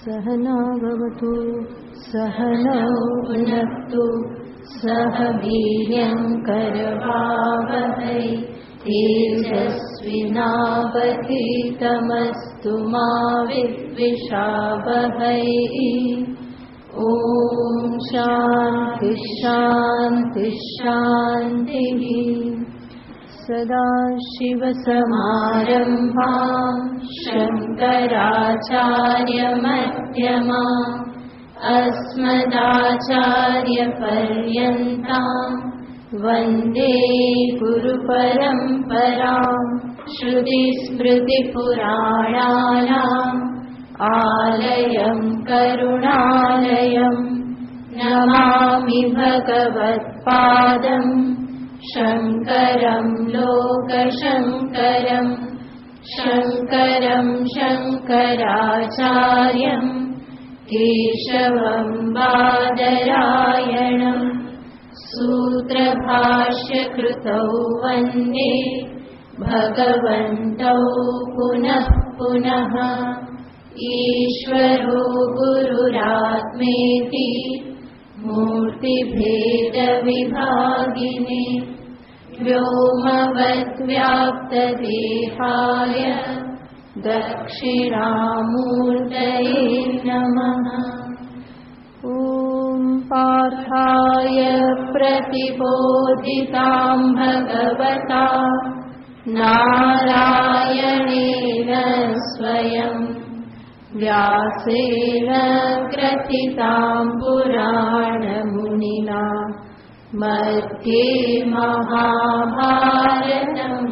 सहना भवतु सहनौ भुनक्तु सह वीर्यं करवावहै तेजस्विनावधीतमस्तु मा विद्विषावहै। ॐ शान्ति शान्ति शान्तिः। सदाशिवसमारम्भां शङ्कराचार्यमध्यमाम् अस्मदाचार्यपर्यन्तां वन्दे गुरुपरम्पराम्। श्रुतिस्मृतिपुराणानाम् आलयं करुणालयं नमामि भगवत्पादं शङ्करं लोकशङ्करं। शङ्करं शङ्कराचार्यं केशवं बादरायणं सूत्रभाष्यकृतौ वन्दे भगवन्तौ पुनः पुनः। ईश्वरो गुरुरात्मेति मूर्तिभेदविभागिने व्योमवद्व्याप्तदेहाय दक्षिणामूर्तये नमः। ॐ पार्थाय प्रतिबोधितां भगवता नारायणेन स्वयं व्यासेन ग्रथितां पुराणमुनिना मध्ये महाभारतम्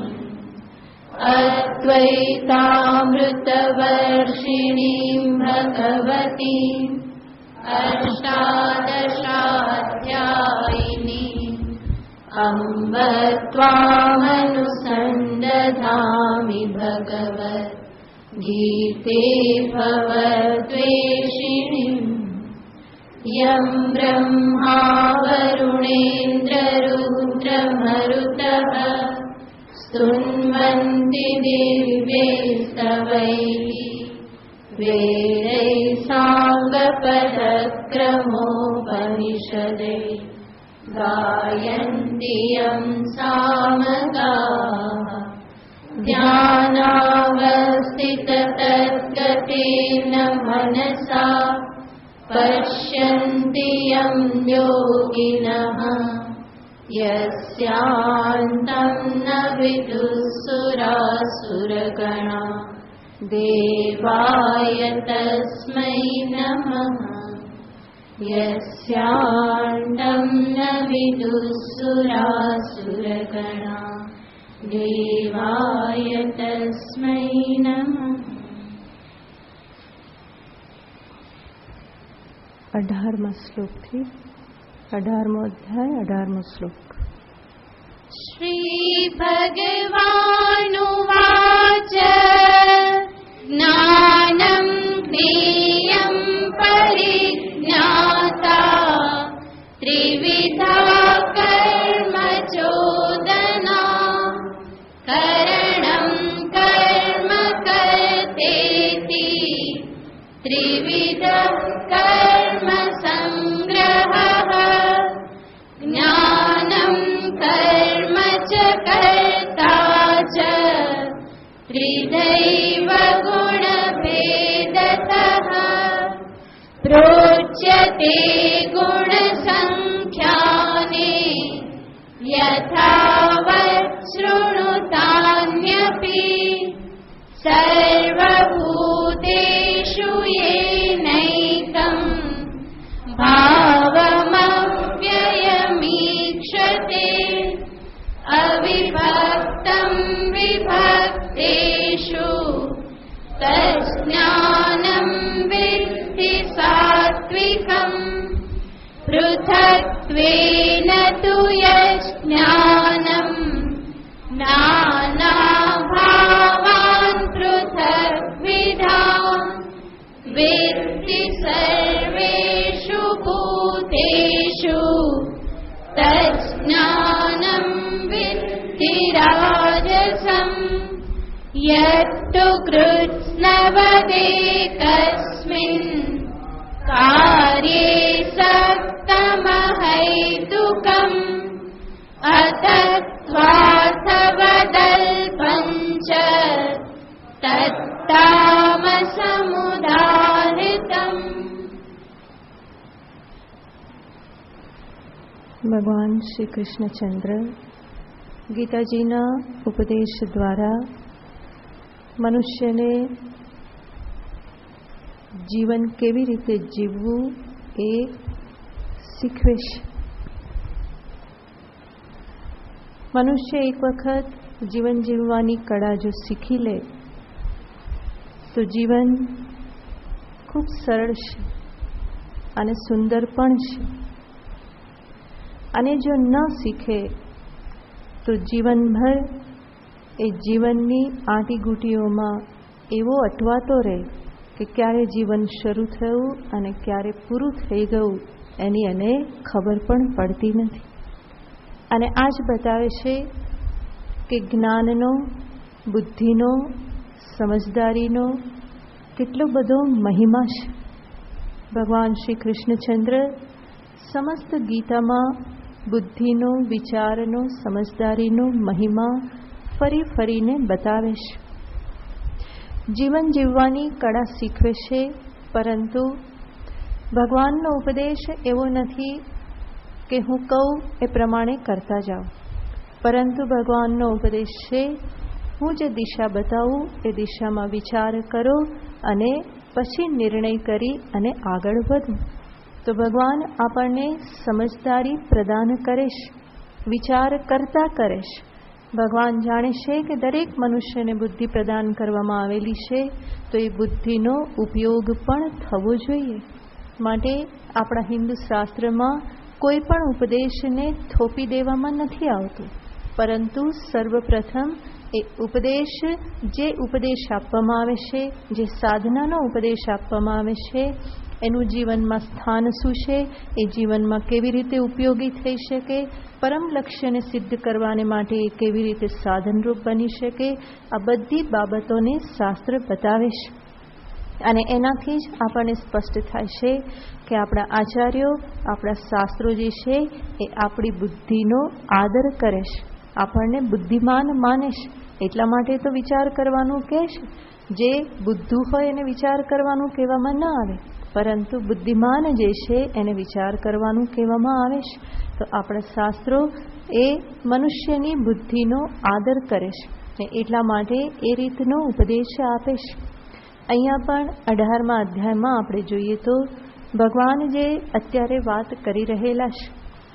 अद्वैतामृतवर्षिणीं भगवतीम् अष्टादशाध्यायिनीम् अम्ब त्वामनुसन्दधामि भगवद्गीते भवद्वेषिणीम्। यं ब्रह्मा वरुणेन्द्ररुद्रमरुतः स्तुन्वन्ति दिव्यैस्तवैः वेदैः साङ्गपदक्रमोपनिषदैः गायन्ति यं सामगाः। ध्यानावस्थिततद्गतेन मनसा पश्यन्ति यं योगिनः यस्यान्तं न विदुःसुरासुरगणा देवाय तस्मै नमः। यस्यान्तं न विदुःसुरासुरगणा देवाय तस्मै नमः। 18મો શ્લોકથી 18મો અધ્યાય 18મો શ્લોક। શ્રી ભગવાનુવાચ જ્ઞાનં જ્ઞેયં પરિજ્ઞાતા ત્રિવિધા કર્મ ચોદના કरणं कर्म कर्तेति त्रिविधः कर्म संग्रहः ज्ञानं कर्म च कर्ता च त्रिधैव गुणभेदतः प्रोच्यते गुणसङ्ख्याने यथावत् शृणुतान्यपि सर्वभूतेषु येनैकं भावमव्ययमीक्षते अविभक्तं विभक्तेषु तज्ज्ञानं विद्धि सात्विकम्। पृथक्त्वेन तु यज्ज्ञानं नानाभावान् पृथग्विधान् विद्धि सर्वेषु भूतेषु तज्ज्ञानं विद्धि राजसम्। तत्तु कृत्स्नवदेकस्मिन् कार्ये सक्तमहैतुकम् अतत्त्वार्थवदल्पञ्च तत्तामसमुदाहृतम्। ભગવાન શ્રી કૃષ્ણચંદ્ર ગીતાજીના ઉપદેશ દ્વારા મનુષ્યને જીવન કેવી રીતે જીવવું એ શીખવે છે. મનુષ્ય એક વખત જીવન જીવવાની કળા જો શીખી લે તો જીવન ખૂબ સરળ છે અને સુંદર પણ છે. અને જો ન શીખે તો જીવનભર એ જીવનની આંટીઘૂંટીઓમાં એવો અટવાતો રહે કે ક્યારે જીવન શરૂ થયું અને ક્યારે પૂરું થઈ ગયું એની એને ખબર પણ પડતી નથી. અને આ જ બતાવે છે કે જ્ઞાનનો, બુદ્ધિનો, સમજદારીનો કેટલો બધો મહિમા છે. ભગવાન શ્રી કૃષ્ણચંદ્ર સમસ્ત ગીતામાં બુદ્ધિનો, વિચારનો, સમજદારીનો મહિમા ફરી ફરીને બતાવે છે. જીવન જીવવાની કળા શીખવે છે, પરંતુ ભગવાનનો ઉપદેશ એવો નથી કે હું કહું એ પ્રમાણે કરતા જાઓ, પરંતુ ભગવાનનો ઉપદેશ છે હું જે દિશા બતાવું એ દિશામાં વિચાર કરો અને પછી નિર્ણય કરી અને આગળ વધો. તો ભગવાન આપણને સમજદારી પ્રદાન કરે છે, વિચાર કરતા કરે છે. ભગવાન જાણે છે કે દરેક મનુષ્યને બુદ્ધિ પ્રદાન કરવામાં આવેલી છે, તો એ બુદ્ધિનો ઉપયોગ પણ થવો જોઈએ. માટે આપણા હિન્દુ શાસ્ત્રમાં કોઈ પણ ઉપદેશને થોપી દેવામાં નથી આવતું, પરંતુ સર્વપ્રથમ એ ઉપદેશ, જે ઉપદેશ આપવામાં આવે છે, જે સાધનાનો ઉપદેશ આપવામાં આવે છે, એનું જીવનમાં સ્થાન શું છે, એ જીવનમાં કેવી રીતે ઉપયોગી થઈ શકે, પરમ લક્ષ્યને સિદ્ધ કરવાને માટે એ કેવી રીતે સાધનરૂપ બની શકે, આ બધી બાબતોને શાસ્ત્ર બતાવે છે. અને એનાથી જ આપણને સ્પષ્ટ થાય છે કે આપણા આચાર્યો, આપણા શાસ્ત્રો જે છે એ આપણી બુદ્ધિનો આદર કરે છે, આપણને બુદ્ધિમાન માને છે. એટલા માટે તો વિચાર કરવાનું કહે છે. જે બુદ્ધુ હોય એને વિચાર કરવાનું કહેવામાં ન આવે, પરંતુ બુદ્ધિમાન જે છે એને વિચાર કરવાનું કહેવામાં આવે છે. તો આપણા શાસ્ત્રો એ મનુષ્યની બુદ્ધિનો આદર કરે છે, એટલા માટે એ રીતનો ઉપદેશ આપે છે. અહીંયા પણ 18મા અધ્યાયમાં આપણે જોઈએ તો ભગવાન જે અત્યારે વાત કરી રહેલા છે,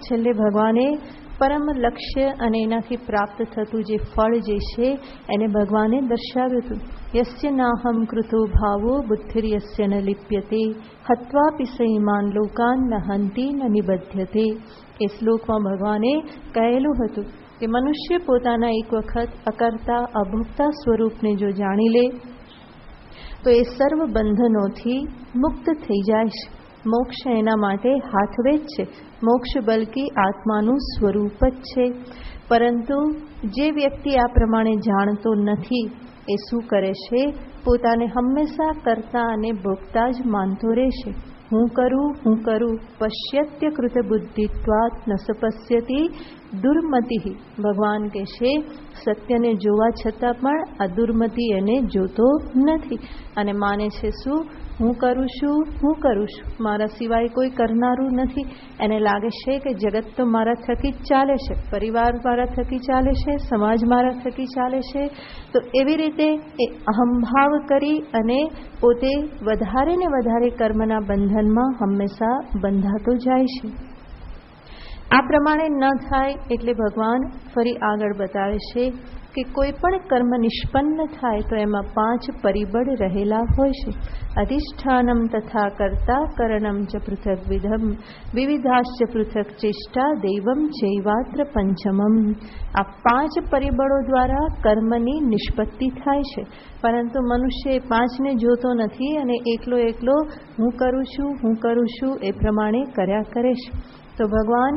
છેલ્લે ભગવાને પરમ લક્ષ્ય અને એનાથી પ્રાપ્ત થતું જે ફળ જે છે એને ભગવાને દર્શાવ્યું હતું. યસ્ય નાહમ કૃતો ભાવો બુદ્ધિર્યસ્ય ન લિપ્યતે હત્વાપી સૈમાન લોકાન ન હંતિ ન નિબધ્યતે. એ શ્લોકમાં ભગવાને કહેલું હતું કે મનુષ્ય પોતાના એક વખત અકર્તા, અભોક્તા સ્વરૂપને જો જાણી લે તો એ સર્વ બંધનોથી મુક્ત થઈ જાય છે. મોક્ષ એના માટે હાથવે જ છે. મોક્ષ બલકી આત્માનું સ્વરૂપ જ છે. પરંતુ જે વ્યક્તિ આ પ્રમાણે જાણતો નથી એ શું કરે છે, પોતાને હંમેશા કરતા અને ભોગતા જ માનતો રહેશે. હું કરું પશ્યત્ય કૃત બુદ્ધિત્વાત ન સપશ્યતિ દુર્મતિ. ભગવાન કહે છે સત્યને જોવા છતાં પણ આ દુર્મતિ એને જોતો નથી અને માને છે શું, હું કરું છું, મારા સિવાય કોઈ કરનારું નથી. એને લાગે છે કે જગત તો મારા થકી જ ચાલે છે, પરિવાર મારા થકી ચાલે છે, સમાજ મારા થકી ચાલે છે. તો એવી રીતે એ અહંભાવ કરી અને પોતે વધારે ને વધારે કર્મના બંધનમાં હંમેશા બંધાતો જાય છે. આ પ્રમાણે ન થાય એટલે ભગવાન ફરી આગળ બતાવે છે કે કોઈ પણ કર્મ નિષ્પન્ન થાય તો એમાં 5 પરિબળ રહેલા હોય છે. અધિષ્ઠાનમ તથા કર્તા કરણમ ચ પૃથક વિધમ વિવિધાશ્ચ પૃથક ચેષ્ટા દૈવમ ચૈવાત્ર પંચમમ. આ 5 પરિબળો દ્વારા કર્મની નિષ્પત્તિ થાય છે, પરંતુ મનુષ્ય એ 5ને જોતો નથી અને એકલો હું કરું છું એ પ્રમાણે કર્યા કરે છે. તો ભગવાન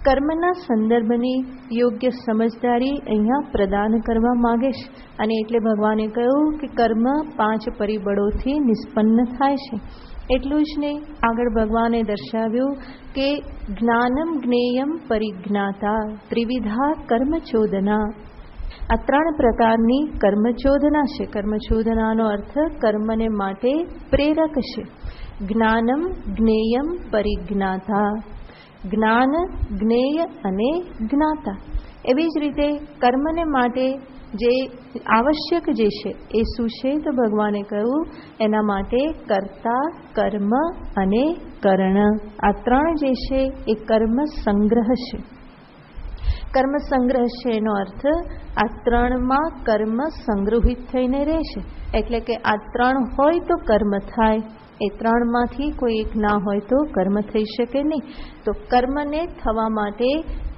કર્મના સંદર્ભની યોગ્ય સમજદારી અહીંયા પ્રદાન કરવા માગે છે. અને એટલે ભગવાને કહ્યું કે કર્મ 5 પરિબળોથી નિષ્પન્ન થાય છે. એટલું જ નહીં, આગળ ભગવાને દર્શાવ્યું કે જ્ઞાનમ જ્ઞેયમ પરિજ્ઞાતા ત્રિવિધા કર્મચોદના. આ 3 પ્રકારની કર્મચોદના છે. કર્મચોદનાનો અર્થ કર્મને માટે પ્રેરક છે. જ્ઞાનમ જ્ઞેયમ પરિજ્ઞાતા. જ્ઞાન, જ્ઞેય અને જ્ઞાતા. એવી જ રીતે કર્મને માટે જે આવશ્યક જે છે એ શું છે? તો ભગવાને કહ્યું એના માટે કર્તા, કર્મ અને કરણ. આ 3 જે છે એ કર્મ સંગ્રહ છે. કર્મ સંગ્રહ છે એનો અર્થ આ 3માં કર્મ સંગ્રહિત થઈને રહેશે. એટલે કે આ 3 હોય તો કર્મ થાય. એ 3માંથી કોઈ એક ના હોય તો કર્મ થઈ શકે નહીં. તો કર્મને થવા માટે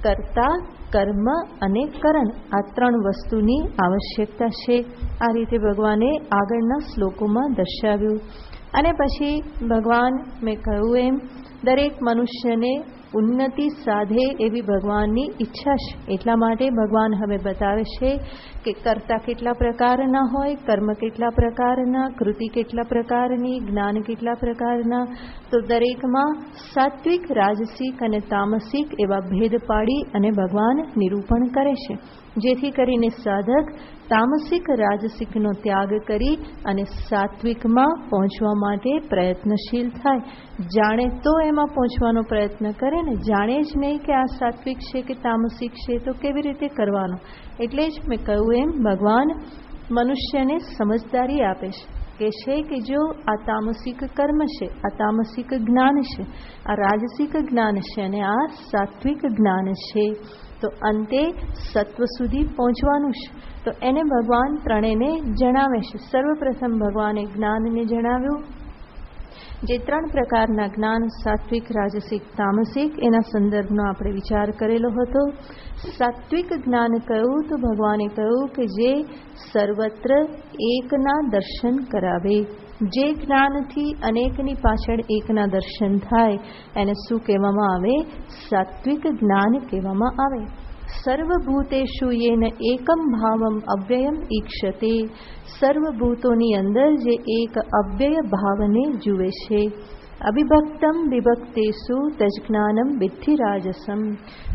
કર્તા, કર્મ અને કરણ, આ 3 વસ્તુની આવશ્યકતા છે. આ રીતે ભગવાને આગળના શ્લોકોમાં દર્શાવ્યું. અને પછી ભગવાન, મેં કહ્યું એમ, દરેક મનુષ્યને ઉન્નતિ સાધે એવી ભગવાનની ઈચ્છા છે. એટલા માટે ભગવાન હવે બતાવે છે કે કર્તા કેટલા પ્રકારના હોય, કર્મ કેટલા પ્રકારના, કૃતિ કેટલા પ્રકારની, જ્ઞાન કેટલા પ્રકારના. તો દરેકમાં સાત્વિક, રાજસિક અને તામસિક એવા ભેદ પાડી અને ભગવાન નિરૂપણ કરે છે. જેથી કરીને સાધક તામસિક, રાજસિકનો ત્યાગ કરી અને સાત્વિકમાં પહોંચવા માટે પ્રયત્નશીલ થાય. જાણે તો એમાં પહોંચવાનો પ્રયત્ન કરે ને, જાણે જ નહીં કે આ સાત્વિક છે કે તામસિક છે તો કેવી રીતે કરવાનો. એટલે જ મેં કહ્યું એમ, ભગવાન મનુષ્યને સમજદારી આપે છે કે જો આ તામસિક કર્મ છે, આ તામસિક જ્ઞાન છે, આ રાજસિક જ્ઞાન છે અને આ સાત્વિક જ્ઞાન છે, તો અંતે સત્વ સુધી પહોંચવાનું છે. તો એને ભગવાન ત્રણેયને જણાવે છે. સર્વપ્રથમ ભગવાને જ્ઞાનને જણાવ્યું. જે 3 પ્રકારના જ્ઞાન, સાત્વિક, રાજસિક, તામસિક, એના સંદર્ભનો આપણે વિચાર કરેલો હતો. સાત્વિક જ્ઞાન કહ્યું તો ભગવાને કહ્યું કે જે સર્વત્ર એકના દર્શન કરાવે. જે જ્ઞાનથી અનેકની પાછળ એકના દર્શન થાય એને શું કહેવામાં આવે? સાત્વિક જ્ઞાન કહેવામાં આવે. સર્વભૂતેષુ યેન એકમ ભાવમ અવ્યયમ ઈક્ષતે. સર્વભૂતોની અંદર જે એક અવ્યય ભાવને જુએ છે. અવિભક્તમ વિભક્તેષુ તજ્ઞાનમ વિદ્ધિ રાજસમ.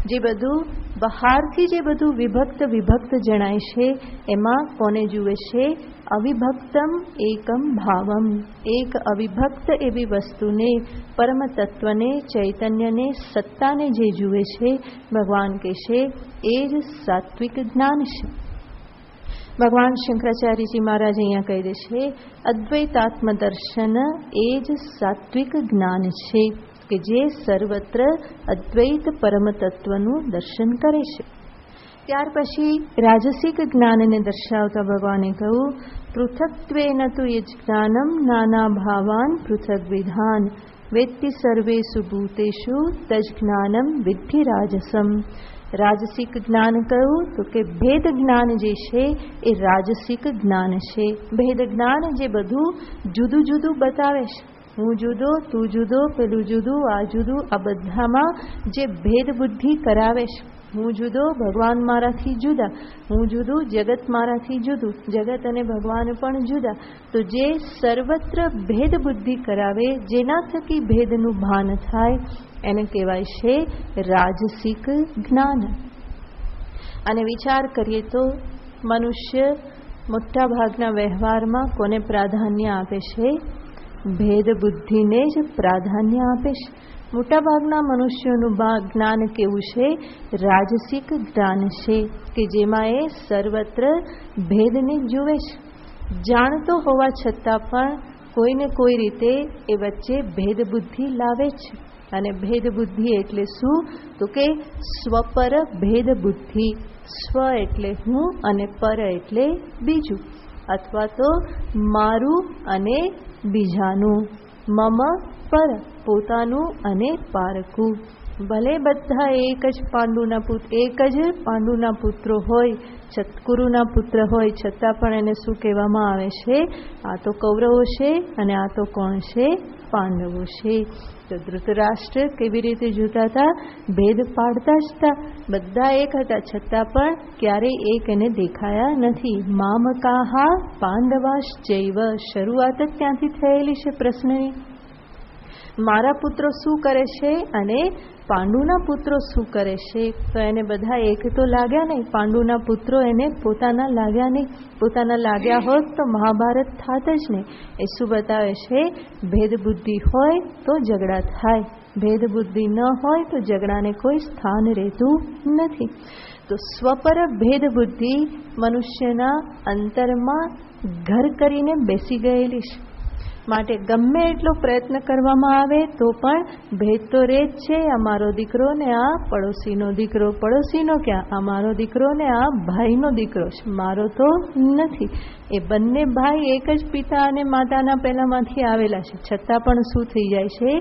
જે બધું બહારથી જે બધું વિભક્ત જણાય છે એમાં કોને જુએ છે? અવિભક્તમ એકમ ભાવમ. એક અવિભક્ત એવી વસ્તુને, પરમ તત્વને, ચૈતન્યને, સત્તાને જે જુએ છે, ભગવાન કહેશે એ જ સાત્વિક જ્ઞાન છે. ભગવાન શંકરાચાર્યજી મહારાજ અહીંયા કહી દે છે અદ્વૈતાત્મ દર્શન એ જ સાત્વિક જ્ઞાન છે કે જે સર્વત્ર અદ્વૈત પરમ તત્વનું દર્શન કરે છે. ત્યાર પછી રાજસિક જ્ઞાનને દર્શાવતા ભગવાને કહ્યું પૃથક્ત્વેન તુ યજ્ઞાનમ નાના ભાવાન પૃથક વિધાન વેત્તિ સર્વેષુ ભૂતેષુ તજ્ઞાનમ વિદ્ધિ રાજસમ. રાજસિક જ્ઞાન કહ્યું તો કે ભેદ જ્ઞાન જે છે એ રાજસિક જ્ઞાન છે. ભેદ જ્ઞાન જે બધું જુદું જુદું બતાવે છે. હું જુદો, તું જુદો, પેલું જુદું, આ જુદું, આ બધામાં જે ભેદ બુદ્ધિ કરાવે છે. હું જુદો, ભગવાન મારાથી જુદા, હું જુદું, જગત મારાથી જુદું, જગત અને ભગવાન પણ જુદા. તો જે સર્વત્ર ભેદ બુદ્ધિ કરાવે, જેના થકી ભેદનું ભાન થાય, એને કહેવાય છે રાજસિક જ્ઞાન. અને વિચાર કરીએ તો મનુષ્ય મોટા ભાગના વ્યવહારમાં કોને પ્રાધાન્ય આપે છે? ભેદ બુદ્ધિને જ પ્રાધાન્ય આપે છે. મોટાભાગના મનુષ્યોનું જ્ઞાન કેવું છે? રાજસિક જ્ઞાન છે કે જેમાં એ સર્વત્ર ભેદને જુએ છે. જાણતો હોવા છતાં પણ કોઈને કોઈ રીતે એ વચ્ચે ભેદ બુદ્ધિ લાવે છે. અને ભેદ બુદ્ધિ એટલે શું? તો કે સ્વપર ભેદ બુદ્ધિ. સ્વ એટલે હું અને પર એટલે બીજું, અથવા તો મારું અને બીજાનું. મમ પર પોતાનું અને પારકું. ભલે બધા એક જ પાંડુના પુત્રો હોય, કુરુના પુત્ર હોય, છતાં પણ એને શું કહેવામાં આવે છે? આ તો કૌરવો છે અને આ તો કોણ છે? પાંડવો છે. તો ધૃતરાષ્ટ્ર કેવી રીતે જોતા હતા? ભેદ પાડતા જ હતા. બધા એક હતા, છતાં પણ ક્યારેય એક એને દેખાયા નથી. મામકાહા પાંડવાશ્ચૈવ, શરૂઆત જ ત્યાંથી થયેલી છે પ્રશ્નની. મારા પુત્રો શું કરે છે અને પાંડુના પુત્રો શું કરે છે? તો એને બધા એક તો લાગ્યા નહીં. પાંડુના પુત્રો એને પોતાના લાગ્યા નહીં. પોતાના લાગ્યા હોત તો મહાભારત થાત જ નહીં. એ શું બતાવે છે? ભેદ બુદ્ધિ હોય તો ઝઘડા થાય, ભેદ બુદ્ધિ ન હોય તો ઝઘડાને કોઈ સ્થાન રહેતું નથી. તો સ્વપર ભેદ બુદ્ધિ મનુષ્યના અંતરમાં ઘર કરીને બેસી ગયેલી છે. માટે ગમે એટલો પ્રયત્ન કરવામાં આવે તો પણ ભેદ તો રહે જ છે. આ મારો દીકરો ને આ પડોશીનો દીકરો, પડોશીનો ક્યાં? આ મારો દીકરો ને આ ભાઈનો દીકરો છે, મારો તો નથી. એ બંને ભાઈ એક જ પિતા અને માતાના પહેલામાંથી આવેલા છે, છતાં પણ શું થઈ જાય છે?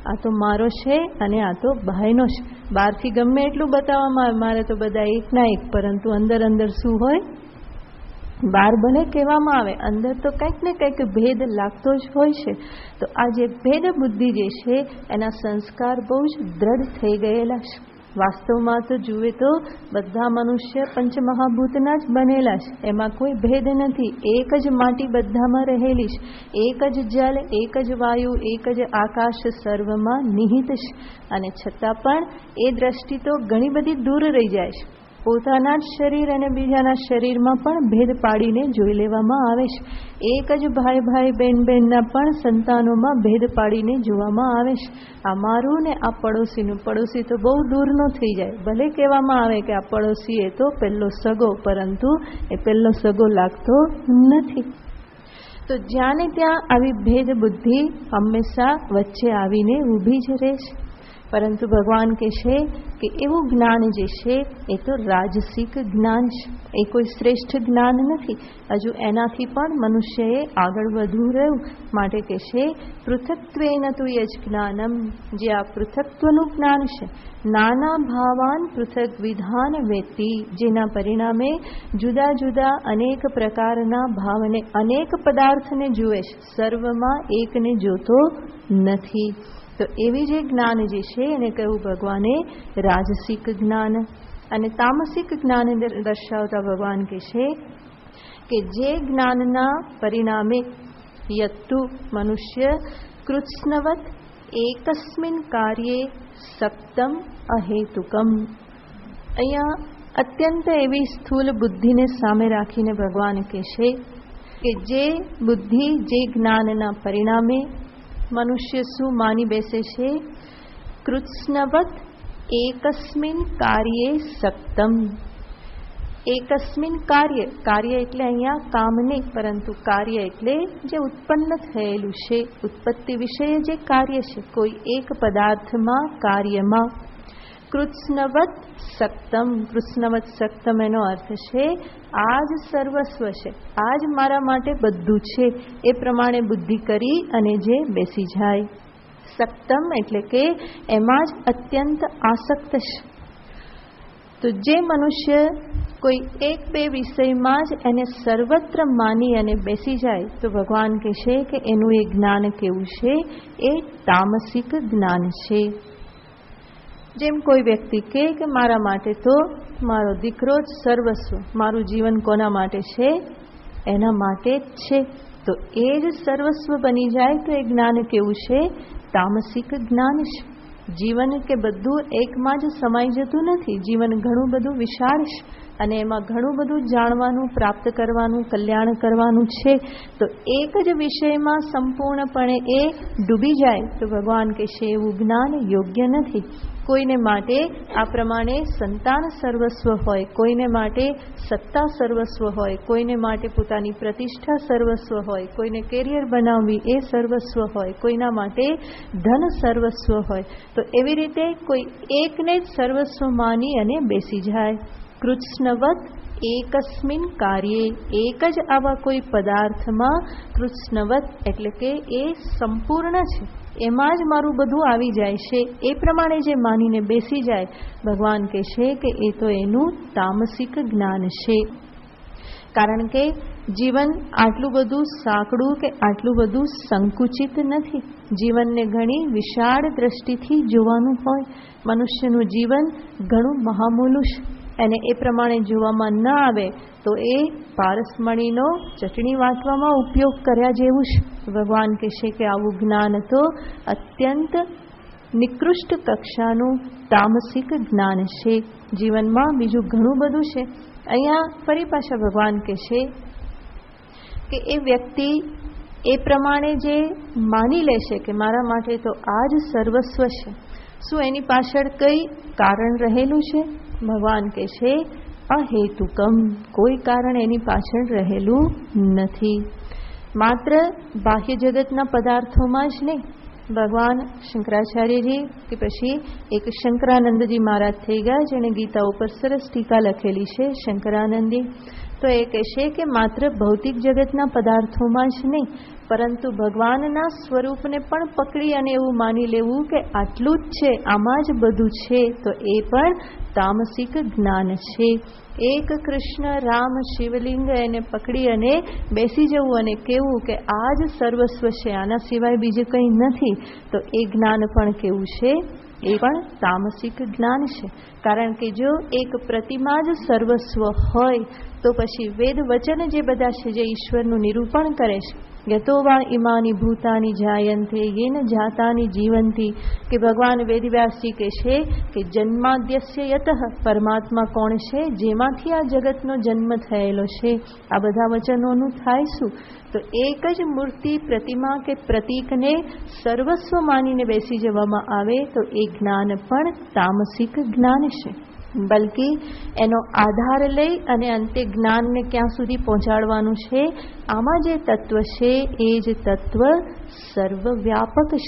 આ તો મારો છે અને આ તો ભાઈનો છે. બહારથી ગમે એટલું બતાવવામાં આવે મારે તો બધા એકના એક, પરંતુ અંદર અંદર શું હોય? બહાર ભલે કહેવામાં આવે, અંદર તો કંઈક ને કંઈક ભેદ લાગતો જ હોય છે. તો આ જે ભેદ બુદ્ધિ જે છે એના સંસ્કાર બહુ જ દ્રઢ થઈ ગયેલા છે. વાસ્તવમાં તો જુએ તો બધા મનુષ્ય પંચમહાભૂતના જ બનેલા છે, એમાં કોઈ ભેદ નથી. એક જ માટી બધામાં રહેલી છે, એક જ જલ, એક જ વાયુ, એક જ આકાશ સર્વમાં નિહિત છે. અને છતાં પણ એ દ્રષ્ટિ તો ઘણી બધી દૂર રહી જાય છે. પોતાના જ શરીર અને બીજાના શરીરમાં પણ ભેદ પાડીને જોઈ લેવામાં આવે છે. એક જ ભાઈ બહેનના પણ સંતાનોમાં ભેદ પાડીને જોવામાં આવે છે. આ મારું ને આ પડોશીનું. પડોશી તો બહુ દૂરનો થઈ જાય. ભલે કહેવામાં આવે કે આ પડોશી એ તો પહેલો સગો, પરંતુ એ પહેલો સગો લાગતો નથી. તો જ્યાં ને ત્યાં આવી ભેદ બુદ્ધિ હંમેશા વચ્ચે આવીને ઊભી જ રહે છે. પરંતુ ભગવાન કહે છે કે એવું જ્ઞાન જે છે એ તો રાજસિક જ્ઞાન છે, એ કોઈ શ્રેષ્ઠ જ્ઞાન નથી. હજુ એનાથી પણ મનુષ્યએ આગળ વધવું રહ્યું. માટે કહે છે પૃથક્ત્વેન તુ યજ જ્ઞાનમ, જે આ પૃથક્ત્વનું જ્ઞાન છે. નાના ભાવાન પૃથક વિધાન વેતી, જેના પરિણામે જુદા જુદા અનેક પ્રકારના ભાવને, અનેક પદાર્થને જુએ છે, સર્વમાં એકને જોતો નથી. તો એવી જે જ્ઞાન જે છે એને કહ્યું ભગવાને રાજસિક જ્ઞાન. અને તામસિક જ્ઞાન દર્શાવતા ભગવાન કહે છે કે જે જ્ઞાનના પરિણામે યત્તુ મનુષ્ય કૃત્સ્નવત એકસ્મિન કાર્યે સક્તમ અહેતુકમ. અહીંયા અત્યંત એવી સ્થૂલ બુદ્ધિને સામે રાખીને ભગવાન કહે છે કે જે બુદ્ધિ, જે જ્ઞાનના પરિણામે મનુષ્ય શું માની બેસે છે? કૃત્સ્નવત એકસ્મિન કાર્યે સક્તમ. એકસ્મિન કાર્ય, કાર્ય એટલે અહીંયા કામ નહીં, પરંતુ કાર્ય એટલે જે ઉત્પન્ન થયેલું છે, ઉત્પત્તિ વિશે જે કાર્ય છે, કોઈ એક પદાર્થમાં, કાર્યમાં. કૃત્સ્નવત સક્તમ. કૃત્સ્નવત સક્તમ એનો અર્થ છે આ જ સર્વસ્વ છે, આ જ મારા માટે બધું છે, એ પ્રમાણે બુદ્ધિ કરી અને જે બેસી જાય. સક્તમ એટલે કે એમાં જ અત્યંત આસક્ત છે. તો જે મનુષ્ય કોઈ એક બે વિષયમાં જ એને સર્વત્ર માની અને બેસી જાય, તો ભગવાન કહે છે કે એનું એ જ્ઞાન કેવું છે? એ તામસિક જ્ઞાન છે. જેમ કોઈ વ્યક્તિ કહે કે મારા માટે તો મારો દીકરો જ સર્વસ્વ, મારું જીવન કોના માટે છે? એના માટે જ છે. તો એ જ સર્વસ્વ બની જાય તો એ જ્ઞાન કેવું છે? તામસિક જ્ઞાન છે. જીવન કે બધું એકમાં જ સમાઈ જતું નથી. જીવન ઘણું બધું વિશાળ છે અને એમાં ઘણું બધું જાણવાનું, પ્રાપ્ત કરવાનું, કલ્યાણ કરવાનું છે. તો એક જ વિષયમાં સંપૂર્ણપણે એ ડૂબી જાય તો ભગવાન કહે છે એવું જ્ઞાન યોગ્ય નથી. કોઈને માટે આ પ્રમાણે સંતાન સર્વસ્વ હોય, કોઈને માટે સત્તા સર્વસ્વ હોય, કોઈને માટે પોતાની પ્રતિષ્ઠા સર્વસ્વ હોય, કોઈને કેરિયર બનાવવી એ સર્વસ્વ હોય, કોઈના માટે ધન સર્વસ્વ હોય. તો એવી રીતે કોઈ એકને જ સર્વસ્વ માની અને બેસી જાય. કૃત્સ્નવત એકસ્મિન કાર્યે, એક જ આવા કોઈ પદાર્થમાં કૃષ્ણવત એટલે કે એ સંપૂર્ણ છે, એમાં જ મારું બધું આવી જાય છે, એ પ્રમાણે જે માનીને બેસી જાય, ભગવાન કહેશે કે એ તો એનું તામસિક જ્ઞાન છે. કારણ કે જીવન આટલું બધું સાંકડું કે આટલું બધું સંકુચિત નથી. જીવનને ઘણી વિશાળ દ્રષ્ટિથી જોવાનું હોય. મનુષ્યનું જીવન ઘણું મહામૂલું છે, અને એ પ્રમાણે જોવામાં ન આવે તો એ પારસમણીનો ચટણી વાટવામાં ઉપયોગ કર્યા જેવું છે. ભગવાન કહેશે કે આવું જ્ઞાન તો અત્યંત નિકૃષ્ટ કક્ષાનું તામસિક જ્ઞાન છે. જીવનમાં બીજું ઘણું બધું છે. અહીંયા ફરી પાછા ભગવાન કહેશે કે એ વ્યક્તિ એ પ્રમાણે જે માની લેશે કે મારા માટે તો આ જ સર્વસ્વ છે, શું એની પાછળ કંઈ કારણ રહેલું છે? ભગવાન કહેશે અહેતુકમ, કોઈ કારણ એની પાછળ રહેલું નથી. માત્ર બાહ્ય જગતના પદાર્થોમાં જ નહીં. ભગવાન શંકરાચાર્યજી કે પછી એક શંકરાનંદજી મહારાજ થઈ ગયા, જેણે ગીતા ઉપર સરસ ટીકા લખેલી છે, શંકરાનંદી. તો એ કહેશે કે માત્ર ભૌતિક જગતના પદાર્થોમાં જ નહીં, પરંતુ ભગવાનના સ્વરૂપને પણ પકડી અને એવું માની લેવું કે આટલું જ છે, આમાં જ બધું છે, તો એ પણ તામસિક જ્ઞાન છે. એક કૃષ્ણ રામ શિવલિંગ એને પકડી અને બેસી જવું અને કહેવું કે આ જ સર્વસ્વ છે, આના સિવાય બીજું કંઈ નથી, તો એ જ્ઞાન પણ કેવું છે? એ પણ તામસિક જ્ઞાન છે. કારણ કે જો એક પ્રતિમા જ સર્વસ્વ હોય તો પછી વેદ વચન જે બધા છે, જે ઈશ્વરનું નિરૂપણ કરે છે, યતો વા ઇમાની ભૂતાની જાયંતે યેન જાતાની જીવંતી, કે ભગવાન વેદવ્યાસજી કહે છે કે જન્માદ્યસ્ય યતઃ, પરમાત્મા કોણ છે? જેમાંથી આ જગતનો જન્મ થયેલો છે. આ બધા વચનોનું થાય શું? તો એક જ મૂર્તિ, પ્રતિમા કે પ્રતીકને સર્વસ્વ માનીને બેસી જવામાં આવે તો એ જ્ઞાન પણ તામસિક જ્ઞાન છે. બલકી એનો આધાર લઈ અને અંતે જ્ઞાનને ક્યાં સુધી પહોંચાડવાનું છે? આમાં જે તત્વ છે એ જ તત્વ સર્વવ્યાપક છે.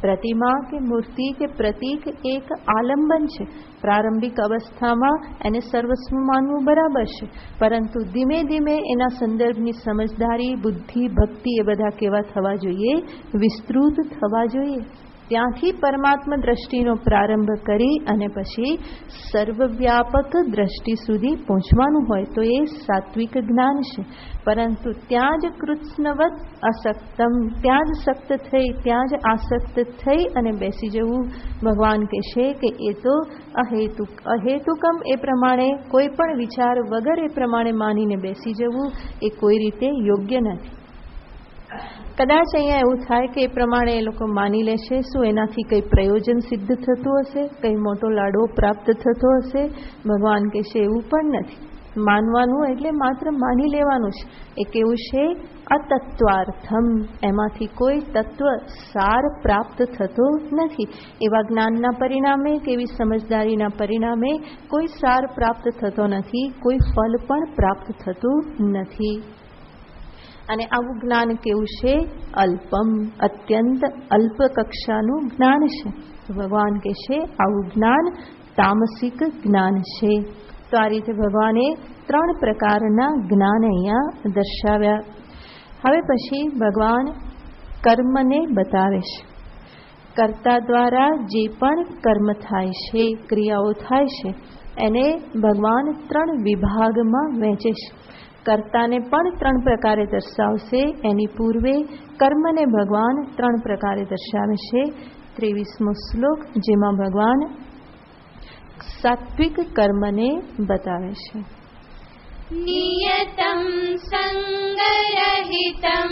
પ્રતિમા કે મૂર્તિ કે પ્રતીક એક આલંબન છે. પ્રારંભિક અવસ્થામાં એને સર્વસ્વ માનવું બરાબર છે, પરંતુ ધીમે ધીમે એના સંદર્ભની સમજદારી, બુદ્ધિ, ભક્તિ એ બધા કેવા થવા જોઈએ? વિસ્તૃત થવા જોઈએ. ત્યાંથી પરમાત્મા દ્રષ્ટિનો પ્રારંભ કરી અને પછી સર્વવ્યાપક દ્રષ્ટિ સુધી પહોંચવાનું હોય તો એ સાત્વિક જ્ઞાન છે. પરંતુ ત્યાં જ કૃષ્ણવત અસક્તમ, ત્યાં જ સક્ત થઈ, ત્યાં જ આસક્ત થઈ અને બેસી જવું, ભગવાન કહેશે કે એ તો અહેતુકમ, એ પ્રમાણે કોઈ પણ વિચાર વગર એ પ્રમાણે માનીને બેસી જવું એ કોઈ રીતે યોગ્ય નથી. કદાચ અહીંયા એવું થાય કે એ પ્રમાણે એ લોકો માની લેશે, શું એનાથી કંઈ પ્રયોજન સિદ્ધ થતું હશે? કંઈ મોટો લાડવો પ્રાપ્ત થતો હશે? ભગવાન કહેશે એવું પણ નથી. માનવાનું એટલે માત્ર માની લેવાનું છે. એ કેવું છે? અતત્વાર્થમ, એમાંથી કોઈ તત્વ સાર પ્રાપ્ત થતો નથી. એવા જ્ઞાનના પરિણામે કે એવી સમજદારીના પરિણામે કોઈ સાર પ્રાપ્ત થતો નથી, કોઈ ફલ પણ પ્રાપ્ત થતું નથી. અને આવું જ્ઞાન કેવું છે? અલ્પમ, અત્યંત અલ્પ કક્ષાનું જ્ઞાન છે. ભગવાન કહેશે આવું જ્ઞાન તામસિક જ્ઞાન છે. તો આ રીતે ભગવાને 3 પ્રકારના જ્ઞાન અહીંયા દર્શાવ્યા. હવે પછી ભગવાન કર્મને બતાવે છે. કર્તા દ્વારા જે પણ કર્મ થાય છે, ક્રિયાઓ થાય છે, એને ભગવાન 3 વિભાગમાં વહેંચે છે. કર્તાને પણ 3 પ્રકારે દર્શાવશે. એની પૂર્વે કર્મને ભગવાન 3 પ્રકારે દર્શાવે છે. 23મો શ્લોક, જેમાં ભગવાન સાત્વિક કર્મને બતાવે છે. નિયતમ સંગરહિતમ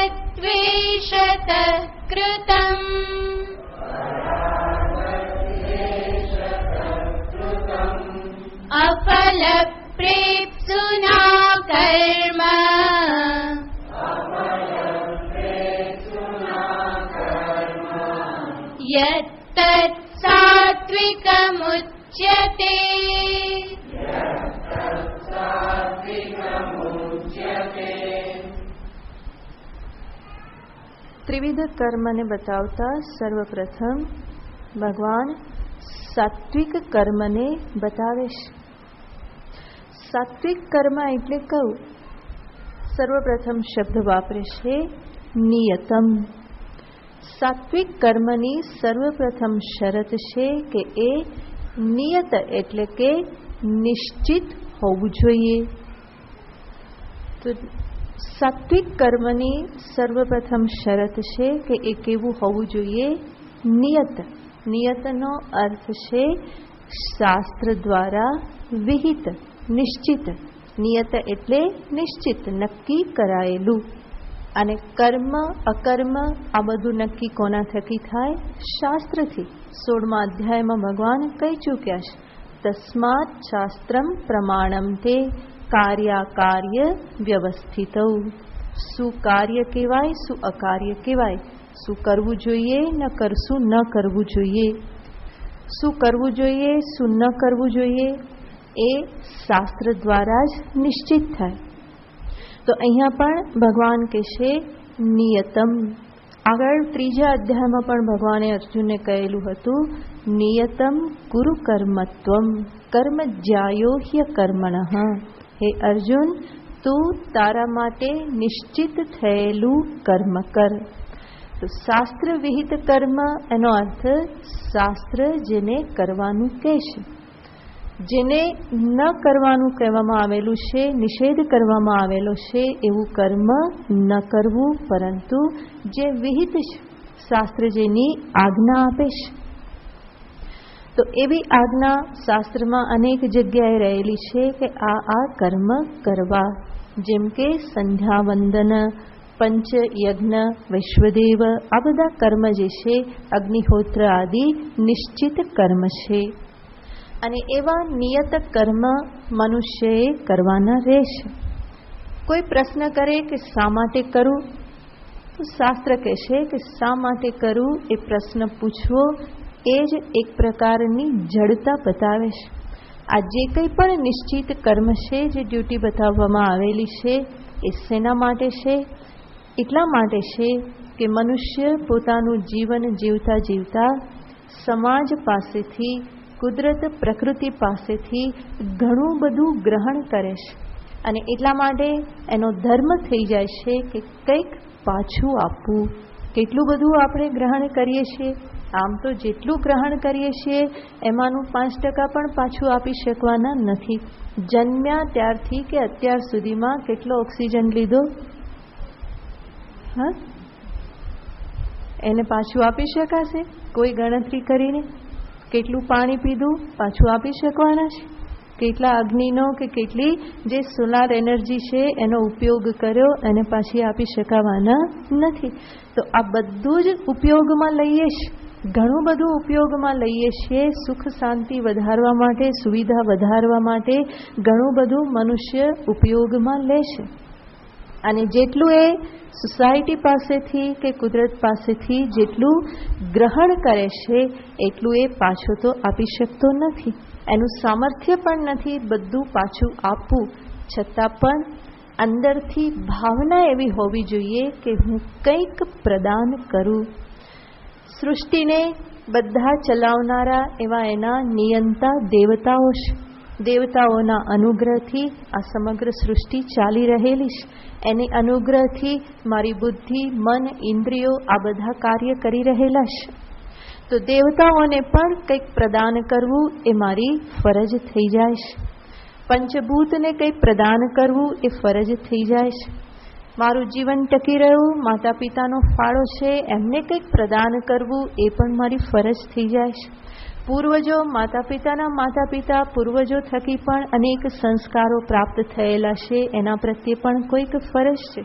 અરાગદ્વેષત કૃતમ અફલપ્રેપ્સુના કર્મ યત્તત્ સાત્વિકમુચ્યતે. ત્રિવિધ કર્મને બતાવતા સર્વપ્રથમ ભગવાન સાત્વિક કર્મને બતાવે છે. સાત્વિક કર્મ એટલે કહું, સર્વપ્રથમ શબ્દ વાપરે છે નિયતમ. સાત્વિક કર્મની સર્વપ્રથમ શરત છે કે એ નિયત એટલે કે નિશ્ચિત હોવું જોઈએ. તો સાત્વિક કર્મની સર્વપ્રથમ શરત છે કે એ કેવું હોવું જોઈએ? નિયત. નિયતનો અર્થ છે શાસ્ત્ર દ્વારા વિહિત, નિશ્ચિત. નિયત એટલે નિશ્ચિત, નક્કી કરાયેલું. અને કર્મ અકર્મ આ બધું નક્કી કોના થકી થાય? શાસ્ત્રથી. 16મા અધ્યાયમાં ભગવાન કહી ચૂક્યા છે, તસ્માત શાસ્ત્રમ પ્રમાણમ તે કાર્યાકાર્ય વ્યવસ્થિત. શું કાર્ય કહેવાય, શું અકાર્ય કહેવાય, શું કરવું જોઈએ ન કરશું ન કરવું જોઈએ, શું કરવું જોઈએ શું ન કરવું જોઈએ, એ શાસ્ત્ર દ્વારા જ નિશ્ચિત થાય. તો અહીંયા પણ ભગવાન કહેશે નિયતમ. આગળ 3જા અધ્યાયમાં પણ ભગવાને અર્જુનને કહેલું હતું, નિયતમ કુરુ કર્મત્વમ કર્મ જ્યાયો હ્ય કર્મણઃ. હે અર્જુન, તું તારા માટે નિશ્ચિત થયેલું કર્મ કર. તો શાસ્ત્ર વિહિત કર્મ એનો અર્થ શાસ્ત્ર જેને કરવાનું કહેશે. જેને ન કરવાનું કહેવામાં આવેલું છે, નિષેધ કરવામાં આવેલો છે, એવું કર્મ ન કરવું, પરંતુ જે વિહિત છે, શાસ્ત્ર જેની આજ્ઞા આપે છે. તો એવી આજ્ઞા શાસ્ત્રમાં અનેક જગ્યાએ રહેલી છે કે આ કર્મ કરવા. જેમ કે સંધ્યાવંદન, પંચયજ્ઞ, વૈશ્વદેવ, આ બધા કર્મ જે છે, અગ્નિહોત્ર આદિ નિશ્ચિત કર્મ છે. અને એવા નિયત કર્મ મનુષ્યએ કરવાના રહેશે. કોઈ પ્રશ્ન કરે કે શા માટે કરું, તો શાસ્ત્ર કહેશે કે શા માટે કરું એ પ્રશ્ન પૂછવો એ જ એક પ્રકારની જડતા બતાવે છે. આ જે કંઈ પણ નિશ્ચિત કર્મ છે, જે ડ્યુટી બતાવવામાં આવેલી છે, એ શેના માટે છે? એટલા માટે છે કે મનુષ્ય પોતાનું જીવન જીવતા જીવતા સમાજ પાસેથી, કુદરત પ્રકૃતિ પાસેથી ઘણું બધું ગ્રહણ કરે છે. અને એટલા માટે એનો ધર્મ થઈ જાય છે કે કંઈક પાછું આપવું. કેટલું બધું આપણે ગ્રહણ કરીએ છીએ? આમ તો જેટલું ગ્રહણ કરીએ છીએ એમાંનું 5% પણ પાછું આપી શકવાના નથી. જન્મ્યા ત્યારથી કે અત્યાર સુધીમાં કેટલો ઓક્સિજન લીધો? હા, એને પાછું આપી શકાશે કોઈ ગણતરી કરીને? કેટલું પાણી પીધું પાછું આપી શકવાના છે? કેટલા અગ્નિનો કે કેટલી જે સોલાર એનર્જી છે એનો ઉપયોગ કર્યો એને પાછી આપી શકાવાના નથી. તો આ બધું જ ઉપયોગમાં લઈએ છીએ, ઘણું બધું ઉપયોગમાં લઈએ છીએ. સુખ શાંતિ વધારવા માટે, સુવિધા વધારવા માટે ઘણું બધું મનુષ્ય ઉપયોગમાં લે છે. અને જેટલું એ સોસાયટી પાસેથી કે કુદરત પાસેથી જેટલું ગ્રહણ કરે છે એટલું એ પાછું તો આપી શકતો નથી. એનું સામર્થ્ય પણ નથી બધું પાછું આપવું. છતાં પણ અંદરથી ભાવના એવી હોવી જોઈએ કે હું કંઈક પ્રદાન કરું. સૃષ્ટિને બધા ચલાવનારા એવા એના નિયંતા દેવતાઓ છે. દેવતાઓના અનુગ્રહથી આ સમગ્ર સૃષ્ટિ ચાલી રહેલી છે. એની અનુગ્રહથી મારી બુદ્ધિ, મન, ઇન્દ્રિયો આ બધા કાર્ય કરી રહેલા છે. તો દેવતાઓને પણ કંઈક પ્રદાન કરવું એ મારી ફરજ થઈ જાય છે. પંચભૂતને કંઈક પ્રદાન કરવું એ ફરજ થઈ જાય છે. મારું જીવન ટકી રહ્યું, માતા પિતાનો ફાળો છે, એમને કંઈક પ્રદાન કરવું એ પણ મારી ફરજ થઈ જાય છે. પૂર્વજો, માતા પિતા પૂર્વજો થકી પણ અનેક સંસ્કારો પ્રાપ્ત થયેલા છે, એના પ્રત્યે પણ કોઈક ફરજ છે.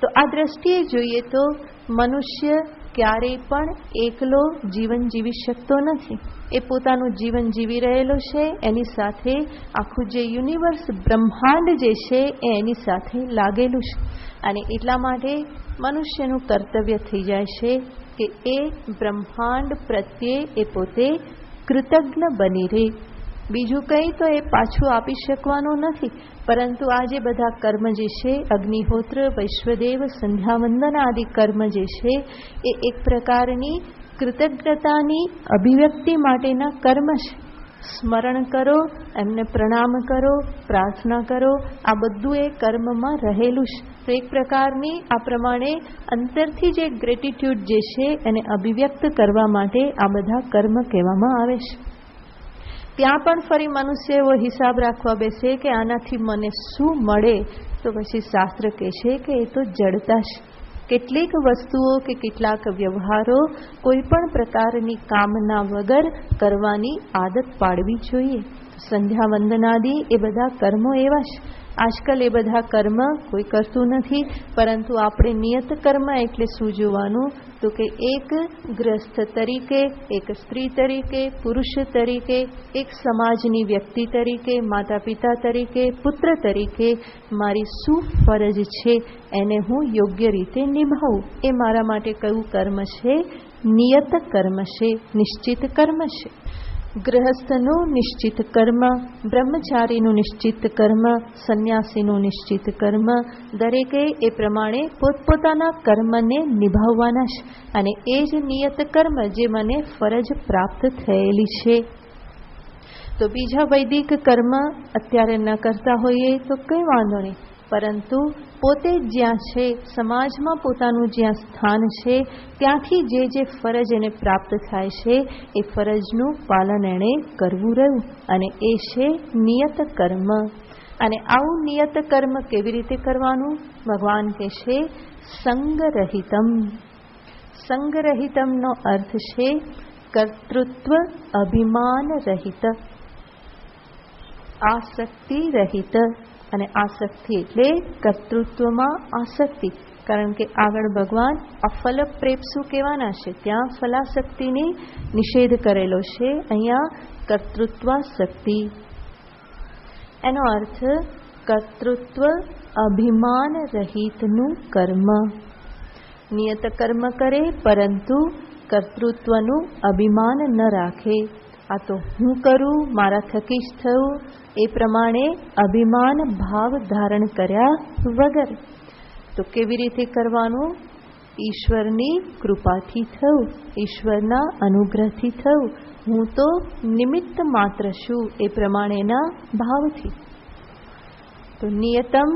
તો આ દ્રષ્ટિએ જોઈએ તો મનુષ્ય ક્યારેય પણ એકલો જીવન જીવી શકતો નથી. એ પોતાનું જીવન જીવી રહેલો છે, એની સાથે આખું જે યુનિવર્સ, બ્રહ્માંડ જે છે એ એની સાથે લાગેલું છે. અને એટલા માટે મનુષ્યનું કર્તવ્ય થઈ જાય છે કે એ બ્રહ્માંડ પ્રત્યે એ પોતે કૃતજ્ઞ બની રહે. બીજું કંઈ તો એ પાછું આપી શકવાનું નથી. પરંતુ આ જે બધા કર્મ જે છે, અગ્નિહોત્ર, વૈશ્વદેવ, સંધ્યાવંદન આદિ કર્મ જે છે, એ એક પ્રકારની કૃતજ્ઞતાની અભિવ્યક્તિ માટેના કર્મ છે. સ્મરણ કરો, એમને પ્રણામ કરો, પ્રાર્થના કરો, આ બધું એ કર્મમાં રહેલું છે. તો એક પ્રકારની આ પ્રમાણે અંતરથી જે ગ્રેટિટ્યૂડ જે છે એને અભિવ્યક્ત કરવા માટે આ બધા કર્મ કહેવામાં આવે છે. ત્યાં પણ ફરી મનુષ્ય એવો હિસાબ રાખવા બેસે કે આનાથી મને શું મળે, તો પછી શાસ્ત્ર કહે છે કે એ તો જડતા છે. કેટલીક વસ્તુઓ કે કેટલાક વ્યવહારો કોઈ પણ પ્રકારની કામના વગર કરવાની આદત પાડવી જોઈએ. સંધ્યા વંદનાદિ એ બધા કર્મો એવા છે. આજકાલ એ બધા કર્મ કોઈ કરતું નથી, પરંતુ આપણે નિયત કર્મ એટલે શું જોવાનું, તો કે એક ગ્રસ્થ તરીકે, એક સ્ત્રી તરીકે, પુરુષ તરીકે, એક સમાજની વ્યક્તિ તરીકે, માતા પિતા તરીકે, પુત્ર તરીકે મારી શું ફરજ છે એને હું યોગ્ય રીતે નિભાવું. એ મારા માટે કયું કર્મ છે? નિયત કર્મ છે, નિશ્ચિત કર્મ છે. ગૃહસ્થનું નિશ્ચિત કર્મ, બ્રહ્મચારીનું નિશ્ચિત કર્મ, સંન્યાસીનું નિશ્ચિત કર્મ, દરેકે એ પ્રમાણે પોતપોતાના કર્મને નિભાવવાના છે. અને એ જ નિયત કર્મ જે મને ફરજ પ્રાપ્ત થયેલી છે. તો બીજા વૈદિક કર્મ અત્યારે ન કરતા હોઈએ તો કંઈ વાંધો નહીં, પરંતુ પોતે જ્યાં છે, સમાજમાં પોતાનું જ્યાં સ્થાન છે, ત્યાંથી જે ફરજ એને પ્રાપ્ત થાય છે એ ફરજનું પાલન એણે કરવું રહ્યું, અને એ છે નિયત કર્મ. અને આવું નિયત કર્મ કેવી રીતે કરવાનું? ભગવાન કહે છે સંગરહિતમ. સંગરહિતમનો અર્થ છે કર્તૃત્વ અભિમાન રહિત, આસક્તિ રહિત. અને આસક્તિ એટલે કર્તૃત્વમાં આસક્તિ, કારણ કે આગળ ભગવાન અફલ પ્રેપ્સુ કહેવાના છે, ત્યાં ફલાશક્તિની નિષેધ કરેલો છે, અહીંયા કર્તૃત્વાસક્તિ. એનો અર્થ કર્તૃત્વ અભિમાન રહિતનું કર્મ. નિયત કર્મ કરે પરંતુ કર્તૃત્વનું અભિમાન ન રાખે. આ તો હું કરું, મારા થકી જ થયું, એ પ્રમાણે અભિમાન ભાવ ધારણ કર્યા વગર. તો કેવી રીતે કરવાનું? ઈશ્વરની કૃપાથી થયું, ઈશ્વરના અનુગ્રહથી થયું, હું તો નિમિત્ત માત્ર છું, એ પ્રમાણેના ભાવથી. તો નિયતમ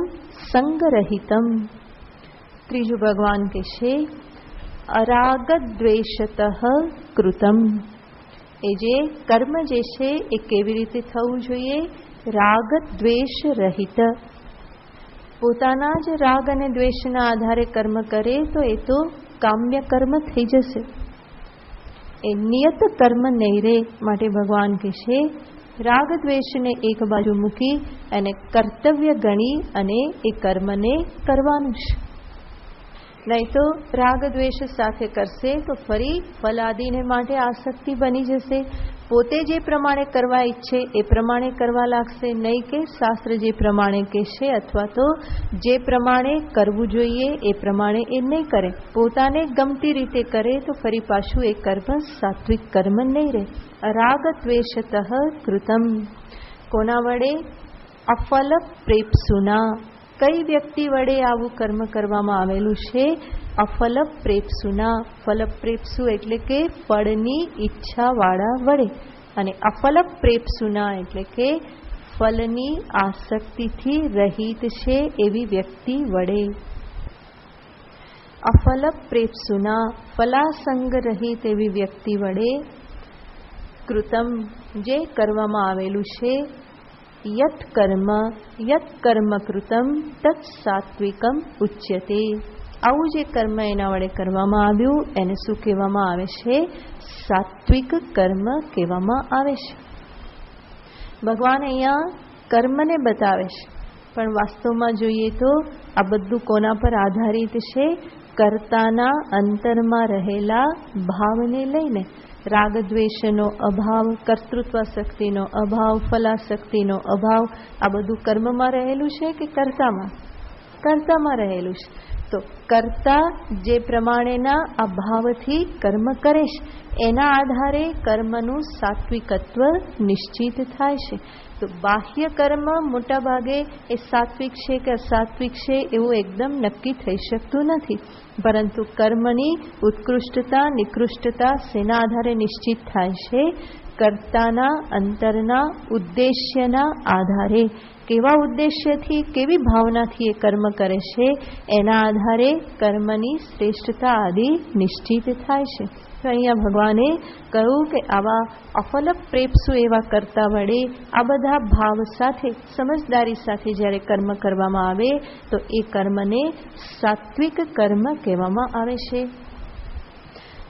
સંગરહિતમ. ત્રીજું ભગવાન કહે છે અરાગ દ્વેષતઃ કૃતમ. એ જે કર્મ જે છે એ કેવી રીતે થવું જોઈએ? રાગ દ્વેષ રહિત. પોતાના જ રાગ અને દ્વેષના આધારે કર્મ કરે તો એ તો કામ્ય કર્મ થઈ જશે, એ નિયત કર્મ નહીં રહે. માટે ભગવાન કહે છે રાગ દ્વેષને એક બાજુ મૂકી એને કર્તવ્ય ગણી અને એ કર્મને કરવાનું છે. નહીં તો રાગ દ્વેષ સાથે કરશે તો ફરી ફલાદીને માટે આસક્તિ બની જશે. પોતે જે પ્રમાણે કરવા ઈચ્છે એ પ્રમાણે કરવા લાગશે, નહીં કે શાસ્ત્ર જે પ્રમાણે કહેશે અથવા તો જે પ્રમાણે કરવું જોઈએ એ પ્રમાણે એ નહીં કરે. પોતાને ગમતી રીતે કરે તો ફરી પાછું એ કર્મ સાત્વિક કર્મ નહીં રહે. રાગ દ્વેષતઃ કૃતમ. કોના વડે? અફલ પ્રેપ્સુના. કઈ વ્યક્તિ વડે આવું કર્મ કરવામાં આવેલું છે? અફલ પ્રેપ્સુના. ફલ પ્રેપ્સુ એટલે કે ફળની ઈચ્છાવાળા વડે, અને અફલ પ્રેપ્સુના એટલે કે ફલની આસક્તિથી રહિત છે એવી વ્યક્તિ વડે. અફલ પ્રેપ્સુના, ફલાસંગ રહિત એવી વ્યક્તિ વડે કૃતમ જે કરવામાં આવેલું છે. યત કર્મ કૃતમ તત્ સાત્વિકમ ઉચ્યતે. આવું જે કર્મ એના વડે કરવામાં આવ્યું એને શું કહેવામાં આવે છે? સાત્વિક કર્મ કહેવામાં આવે છે. ભગવાન અહીંયા કર્મને બતાવે છે, પણ વાસ્તવમાં જોઈએ તો આ બધું કોના પર આધારિત છે? કર્તાના અંતરમાં રહેલા ભાવને લઈને. રાગ દ્વેષનો અભાવ, કર્તૃત્વ શક્તિનો અભાવ, ફલાશક્તિનો અભાવ, આ બધું કર્મમાં રહેલું છે કે કર્તામાં? કર્તામાં રહેલું છે. તો કર્તા જે પ્રમાણેના અભાવથી કર્મ કરે છે એના આધારે કર્મનું સાત્વિકત્વ નિશ્ચિત થાય છે. તો બાહ્ય કર્મ મોટા ભાગે એ સાત્વિક છે કે અસાત્વિક છે એવું એકદમ નક્કી થઈ શકતું નથી, પરંતુ કર્મની ઉત્કૃષ્ટતા નિકૃષ્ટતા શેના આધારે નિશ્ચિત થાય છે? કર્તાના અંતરના ઉદ્દેશ્યના આધારે. કેવા ઉદ્દેશ્યથી, કેવી ભાવનાથી એ કર્મ કરે છે એના આધારે કર્મની શ્રેષ્ઠતા આદિ નિશ્ચિત થાય છે. તો અહીંયા ભગવાને કહ્યું કે આવા અફલપ્રેપ્સુ એવા કર્તા વડે આ બધા ભાવ સાથે સમજદારી સાથે જ્યારે કર્મ કરવામાં આવે તો એ કર્મને સાત્વિક કર્મ કહેવામાં આવે છે.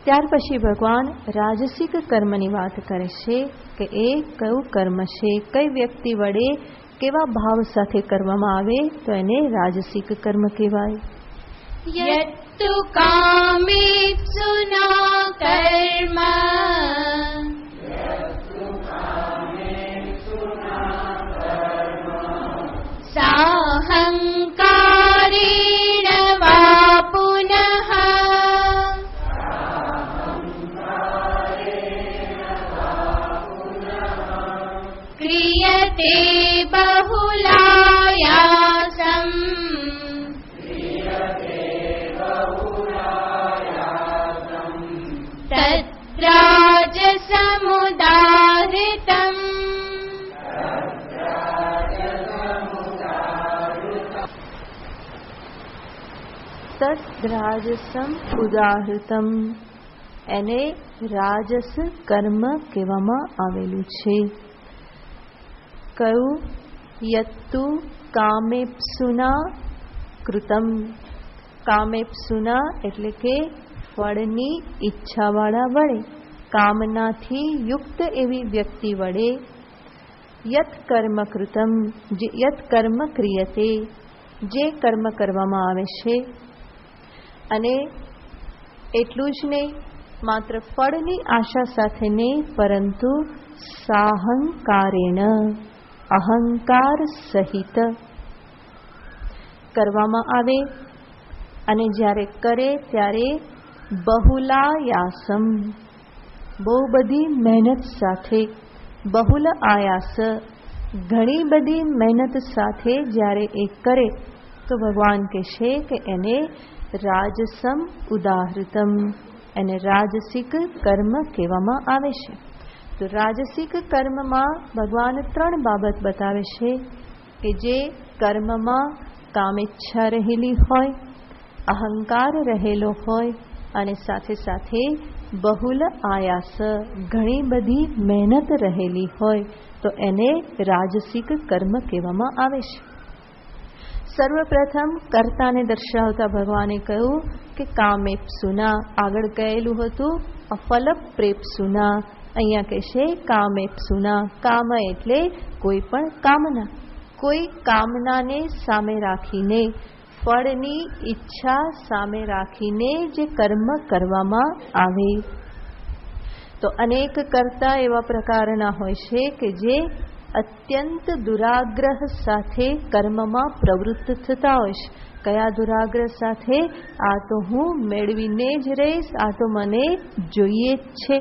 ત્યાર પછી ભગવાન રાજસિક કર્મની વાત કરે છે કે એ કયું કર્મ છે, કઈ વ્યક્તિ વડે કેવા ભાવ સાથે કરવામાં આવે તો એને રાજસિક કર્મ કહેવાય. યત્તુ કામેપ્સુના કર્મ સાહંકારેણ વા પુનઃ ક્રિયતે બહુલાયાસં તદ્રાજસમુદાહૃતં. તદ્રાજસમ ઉદાહૃતમ એને રાજસ કર્મ કહેવામાં આવેલું છે. કયું? યત્તુ કામેપ્સુના કૃતમ. કામેપ્સુના એટલે કે ફળની ઈચ્છાવાળા વડે, કામનાથી યુક્ત એવી વ્યક્તિ વડે યત કર્મ કૃતમ, યત કર્મ ક્રિયતે, જે કર્મ કરવામાં આવે છે. અને એટલું જ નહીં, માત્ર ફળની આશા સાથે નહીં, પરંતુ સાહંકારેણ, અહંકાર સહિત કરવામાં આવે. અને જ્યારે કરે ત્યારે બહુલાયાસમ, બહુ બધી મહેનત સાથે, બહુલ આયાસ, ઘણી બધી મહેનત સાથે જ્યારે એ કરે તો ભગવાન કહેશે કે એને રાજસમ ઉદાહૃતમ, એને રાજસિક કર્મ કહેવામાં આવે છે. તો રાજસિક કર્મમાં ભગવાન 3 બાબત બતાવે છે કે જે કર્મમાં કામેચ્છા રહેલી હોય, અહંકાર રહેલો હોય અને સાથે સાથે બહુલ આયાસ, ઘણી બધી મહેનત રહેલી હોય તો એને રાજસિક કર્મ કહેવામાં આવે છે. સર્વપ્રથમ કર્તાને દર્શાવતા ભગવાને કહ્યું કે કામેપ્સુના, આગળ કહેલું હતું અફલપ્રેપ્સુના, અહીંયા કહેશે કામેપ્સુના. કામ એટલે કોઈ પણ કામના, કોઈ કામનાને સામે રાખીને, ફળની ઈચ્છા સામે રાખીને જે કર્મ કરવામાં આવે. તો અનેક કર્તા એવા પ્રકારના હોય છે કે જે અત્યંત દુરાગ્રહ સાથે કર્મમાં પ્રવૃત્ત થતા હોય છે. કયા દુરાગ્રહ સાથે? આ તો હું મેળવીને જ રહીશ, આ તો મને જોઈએ જ છે.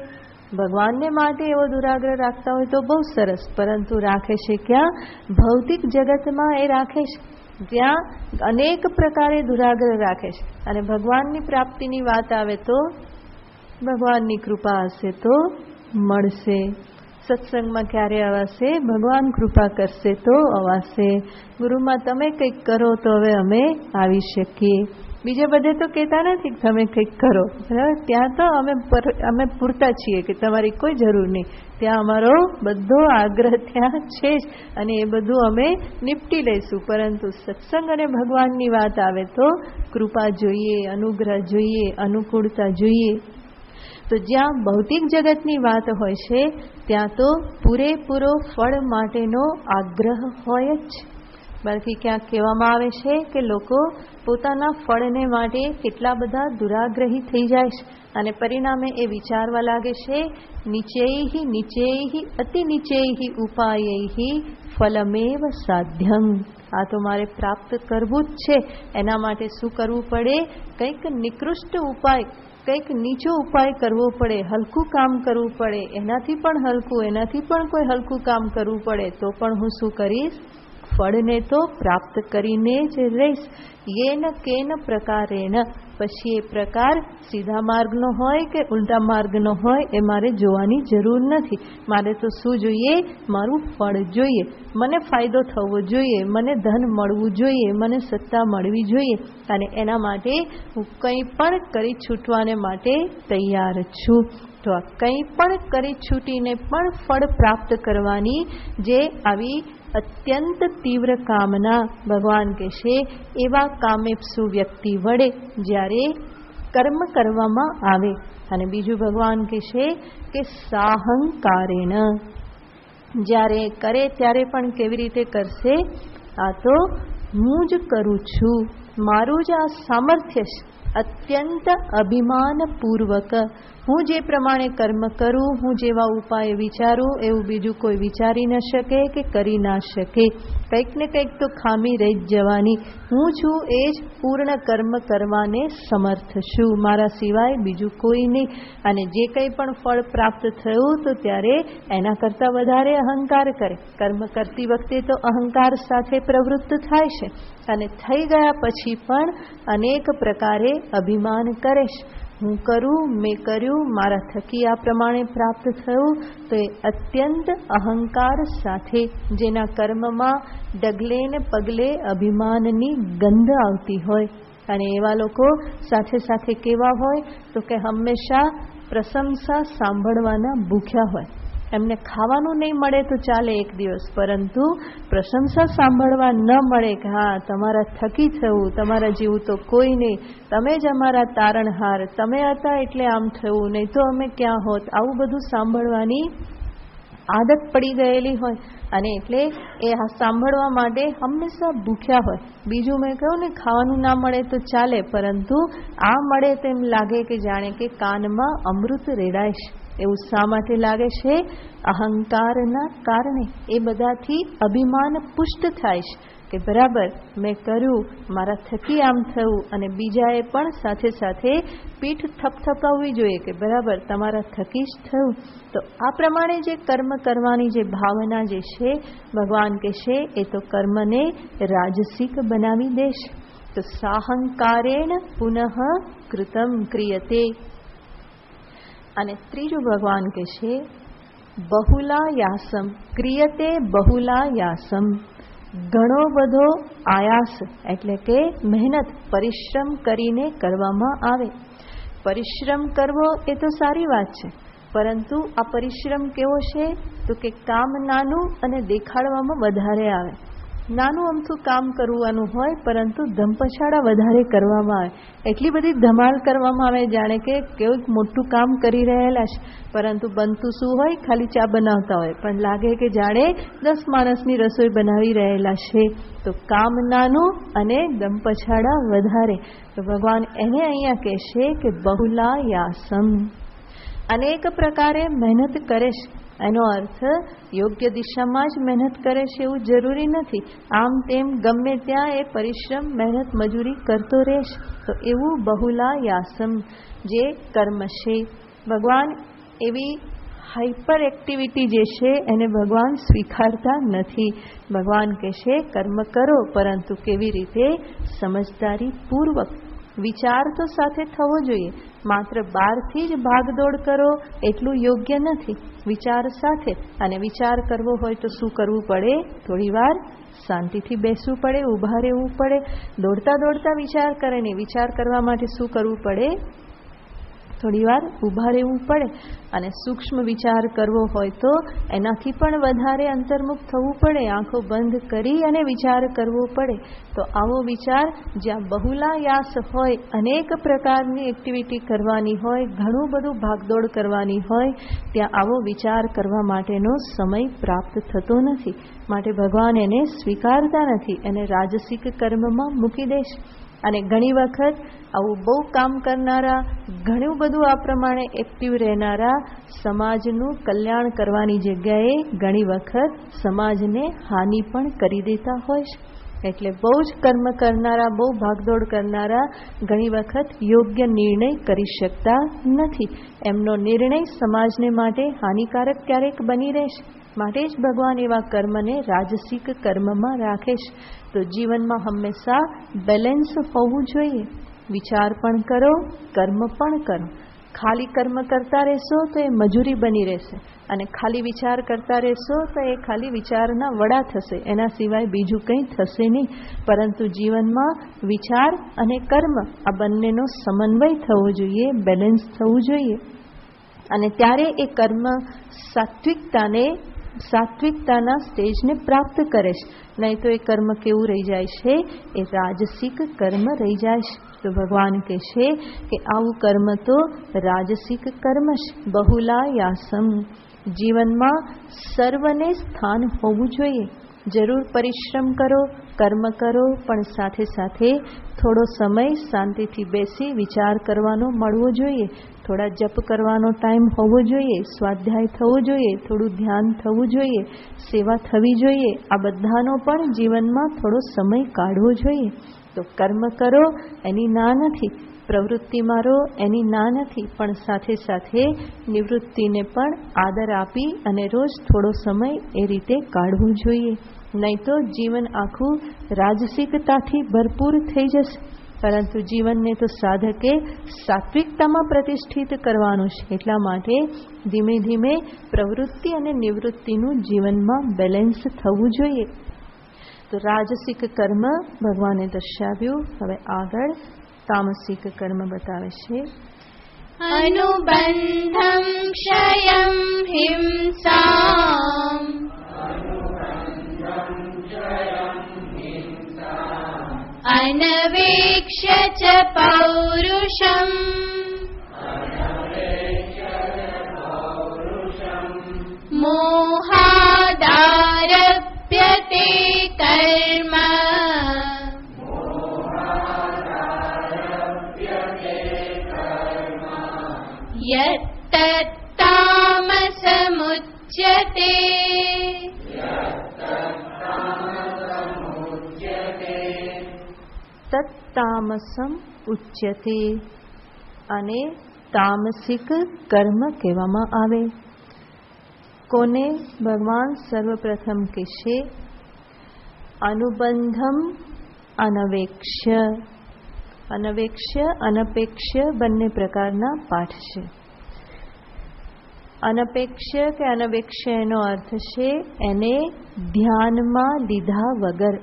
ભગવાનને માટે એવો દુરાગ્રહ રાખતા હોય તો બહુ સરસ, પરંતુ રાખે છે ક્યાં? ભૌતિક જગતમાં એ રાખે છે, ત્યાં અનેક પ્રકારે દુરાગ્રહ રાખે છે. અને ભગવાનની પ્રાપ્તિની વાત આવે તો ભગવાનની કૃપા હશે તો મળશે. સત્સંગમાં ક્યારે અવાશે? ભગવાન કૃપા કરશે તો અવાશે. ગુરુમાં તમે કંઈક કરો તો હવે અમે આવી શકીએ. બીજે બધે તો કહેતા નથી તમે કંઈક કરો, બરાબર? ત્યાં તો અમે પૂરતા છીએ કે તમારી કોઈ જરૂર નહીં. ત્યાં અમારો બધો આગ્રહ ત્યાં છે જ અને એ બધું અમે નિપટી લઈશું. પરંતુ સત્સંગ અને ભગવાનની વાત આવે તો કૃપા જોઈએ, અનુગ્રહ જોઈએ, અનુકૂળતા જોઈએ. તો જ્યાં ભૌતિક જગતની વાત હોય છે, ત્યાં તો પૂરેપૂરો ફળ માટેનો આગ્રહ હોય જ. બાકી ક્યાંક કહેવામાં આવે છે કે લોકો પોતાના ફળને માટે કેટલા બધા દુરાગ્રહી થઈ જાય છે અને પરિણામે એ વિચારવા લાગે છે નીચેયઃ અતિ નીચેયઃ ઉપાયૈ ફલમેવ સાધ્યમ. આ તો મારે પ્રાપ્ત કરવું જ છે, એના માટે શું કરવું પડે? કંઈક નિકૃષ્ટ ઉપાય, કંઈક નીચો ઉપાય કરવો પડે, હલકું કામ કરવું પડે, એનાથી પણ હલકું, એનાથી પણ કોઈ હલકું કામ કરવું પડે, તો પણ હું શું કરીશ? ફળને તો પ્રાપ્ત કરીને જ રહીશ. યેન કેન પ્રકારેણ. પછી એ પ્રકાર સીધા માર્ગનો હોય કે ઉલટા માર્ગનો હોય એ મારે જોવાની જરૂર નથી. મારે તો શું જોઈએ? મારું ફળ જોઈએ, મને ફાયદો થવો જોઈએ, મને ધન મળવું જોઈએ, મને સત્તા મળવી જોઈએ, અને એના માટે હું કંઈ પણ કરી છૂટવાને માટે તૈયાર છું. તો આ કંઈ પણ કરી છૂટીને પણ ફળ પ્રાપ્ત કરવાની જે આવી અત્યંત તીવ્ર કામના, ભગવાન કહેશે એવા કામેપ્સુ વ્યક્તિ વડે જ્યારે કર્મ કરવામાં આવે. અને બીજું ભગવાન કહેશે કે સાહંકારેણ, જ્યારે કરે ત્યારે પણ કેવી રીતે કરશે? આ તો હું જ કરું છું, મારું જ આ સામર્થ્ય છે, અત્યંત અભિમાનપૂર્વક હું જે પ્રમાણે કર્મ કરું, હું જેવા ઉપાય વિચારું એવું બીજું કોઈ વિચારી ન શકે કે કરી ના શકે. કંઈક ને કંઈક તો ખામી રહી જ જવાની. હું છું એ જ પૂર્ણ કર્મ કરવાને સમર્થ છું, મારા સિવાય બીજું કોઈ નહીં. અને જે કંઈ પણ ફળ પ્રાપ્ત થયું તો ત્યારે એના કરતાં વધારે અહંકાર કરે. કર્મ કરતી વખતે તો અહંકાર સાથે પ્રવૃત્ત થાય છે અને થઈ ગયા પછી પણ અનેક પ્રકારે અભિમાન કરે છે. હું કરું, મેં કર્યું, મારા થકી આ પ્રમાણે પ્રાપ્ત થયું. તો એ અત્યંત અહંકાર સાથે જેના કર્મમાં ડગલે ને પગલે અભિમાનની ગંધ આવતી હોય. અને એવા લોકો સાથે સાથે કેવા હોય? તો કે હંમેશા પ્રશંસા સાંભળવાના ભૂખ્યા હોય. એમને ખાવાનું નહીં મળે તો ચાલે એક દિવસ, પરંતુ પ્રશંસા સાંભળવા ન મળે કે હા તમારા થકી થયું, તમારા જેવું તો કોઈ નહીં, તમે જ અમારા તારણહાર, તમે હતા એટલે આમ થયું, નહીં તો અમે ક્યાં હોત, આવું બધું સાંભળવાની આદત પડી ગયેલી હોય. અને એટલે એ સાંભળવા માટે હંમેશા ભૂખ્યા હોય. બીજું મેં કહ્યું ને, ખાવાનું ના મળે તો ચાલે, પરંતુ આ મળે તેમ લાગે કે જાણે કે કાનમાં અમૃત રેડાય છે. એવું શા માટે લાગે છે? અહંકારના કારણે. એ બધાથી અભિમાન પુષ્ટ થાય છે કે બરાબર મેં કર્યું, મારા થકી આમ થયું, અને બીજાએ પણ સાથે સાથે પીઠ થપથપાવવી જોઈએ કે બરાબર તમારા થકી જ થયું. તો આ પ્રમાણે જે કર્મ કરવાની જે ભાવના જે છે, ભગવાન કહેશે એ તો કર્મને રાજસિક બનાવી દેશે. તો સાહંકારેણ પુનઃ કૃતમ ક્રિયતે. અને ત્રીજું ભગવાન કહેશે બહુલાયાસમ ક્રિયતે. બહુલાયાસમ, ઘણો બધો આયાસ એટલે કે મહેનત, પરિશ્રમ કરીને કરવામાં આવે. પરિશ્રમ કરવો એ તો સારી વાત છે, પરંતુ આ પરિશ્રમ કેવો છે? તો કે કામ નાનું અને દેખાડવામાં વધારે આવે. નાનું અમથું કામ કરવાનું હોય પરંતુ ધમપછાડા વધારે કરવામાં આવે. એટલી બધી ધમાલ કરવામાં આવે જાણે કે કેવું મોટું કામ કરી રહેલા છે, પરંતુ બનતું શું હોય? ખાલી ચા બનાવતા હોય, પણ લાગે કે જાણે 10 માણસની રસોઈ બનાવી રહેલા છે. તો કામ નાનું અને ધમપછાડા વધારે. તો ભગવાન એને અહીંયા કહેશે કે બહુલાયાસમ, અનેક પ્રકારે મહેનત કરે છે. એનો અર્થ યોગ્ય દિશામાં જ મહેનત કરે છે એવું જરૂરી નથી. આમ તેમ ગમે ત્યાં એ પરિશ્રમ, મહેનત, મજૂરી કરતો રહેશે. તો એવું બહુલાયાસમ જે કર્મ છે, ભગવાન એવી હાઈપર એક્ટિવિટી જે છે એને ભગવાન સ્વીકારતા નથી. ભગવાન કહેશે કર્મ કરો, પરંતુ કેવી રીતે? સમજદારી પૂર્વક. વિચાર તો સાથે થવો જોઈએ. માત્ર બહારથી જ ભાગદોડ કરો એટલું યોગ્ય નથી. વિચાર સાથે. અને વિચાર કરવો હોય તો શું કરવું પડે? થોડી વાર શાંતિથી બેસવું પડે, ઊભા રહેવું પડે. દોડતા દોડતા વિચાર કરે નહીં. વિચાર કરવા માટે શું કરવું પડે? થોડી વાર ઊભા રહેવું પડે અને સૂક્ષ્મ વિચાર કરવો હોય તો એનાથી પણ વધારે અંતર્મુખ થવું પડે, આંખો બંધ કરી અને વિચાર કરવો પડે. તો આવો વિચાર જ્યાં બહુલાયાસ હોય, અનેક પ્રકારની એક્ટિવિટી કરવાની હોય, ઘણું બધું ભાગદોડ કરવાની હોય, ત્યાં આવો વિચાર કરવા માટેનો સમય પ્રાપ્ત થતો નથી. માટે ભગવાન એને સ્વીકારતા નથી, એને રાજસિક કર્મમાં મૂકી દેશ. અને ઘણી વખત આવું બહુ કામ કરનારા, ઘણું બધું આ પ્રમાણે એક્ટિવ રહેનારા સમાજનું કલ્યાણ કરવાની જગ્યાએ ઘણી વખત સમાજને હાનિ પણ કરી દેતા હોય છે. એટલે બહુ જ કર્મ કરનારા, બહુ ભાગદોડ કરનારા ઘણી વખત યોગ્ય નિર્ણય કરી શકતા નથી. એમનો નિર્ણય સમાજને માટે હાનિકારક ક્યારેક બની રહેશે. માટે જ ભગવાન એવા કર્મને રાજસિક કર્મમાં રાખે છે. તો જીવનમાં હંમેશા બેલેન્સ હોવું જોઈએ. વિચાર પણ કરો, કર્મ પણ કરો. ખાલી કર્મ કરતા રહેશો તો એ મજૂરી બની રહેશે, અને ખાલી વિચાર કરતા રહેશો તો એ ખાલી વિચારના વડા થશે, એના સિવાય બીજું કંઈ થશે નહીં. પરંતુ જીવનમાં વિચાર અને કર્મ આ બંનેનો સમન્વય થવો જોઈએ, બેલેન્સ થવું જોઈએ. અને ત્યારે એ કર્મ સાત્વિકતાના સ્ટેજને પ્રાપ્ત કરે છે. નહીં તો એ કર્મ કેવું રહી જાય છે? એ રાજસિક કર્મ રહી જાય છે. તો ભગવાન કહે છે કે આવું કર્મ તો રાજસિક કર્મ છે. બહુલાયાસમ. જીવનમાં સર્વને સ્થાન હોવું જોઈએ. જરૂર પરિશ્રમ કરો, કર્મ કરો, પણ સાથે સાથે થોડો સમય શાંતિથી બેસી વિચાર કરવાનો મળવો જોઈએ. થોડા જપ કરવાનો ટાઈમ હોવો જોઈએ, સ્વાધ્યાય થવો જોઈએ, થોડું ધ્યાન થવું જોઈએ, સેવા થવી જોઈએ. આ બધાનો પણ જીવનમાં થોડો સમય કાઢવો જોઈએ. તો કર્મ કરો એની ના નથી, પ્રવૃત્તિમાં રહો એની ના નથી, પણ સાથે સાથે નિવૃત્તિને પણ આદર આપી અને રોજ થોડો સમય એ રીતે કાઢવું જોઈએ. નહીં તો જીવન આખું રાજસિકતાથી ભરપૂર થઈ જશે. પરંતુ જીવનને તો સાધકે સાત્વિકતામાં પ્રતિષ્ઠિત કરવાનું છે. એટલા માટે ધીમે ધીમે પ્રવૃત્તિ અને નિવૃત્તિનું જીવનમાં બેલેન્સ થવું જોઈએ. તો રાજસિક કર્મ ભગવાને દર્શાવ્યું. હવે આગળ તામસિક કર્મ બતાવે છે. અનુબંધમ ક્ષયમ હિંસામ અનવેક્ષ્ય ચ પૌરુષમ મોહાદારભ્યતે કર્મ યત્તત્તામસમુચ્યતે. તત્તામસમ ઉચ્યતે. અને તામસિક કર્મ કહેવામાં આવે. કોને? ભગવાન સર્વપ્રથમ કહેશે અનુબંધમ અનવેક્ષ્ય. અનવેક્ષ્ય, અનપેક્ષ્ય બંને પ્રકારના પાઠ છે. અનપેક્ષ્ય કે અનવેક્ષ્ય એનો અર્થ છે એને ધ્યાનમાં લીધા વગર.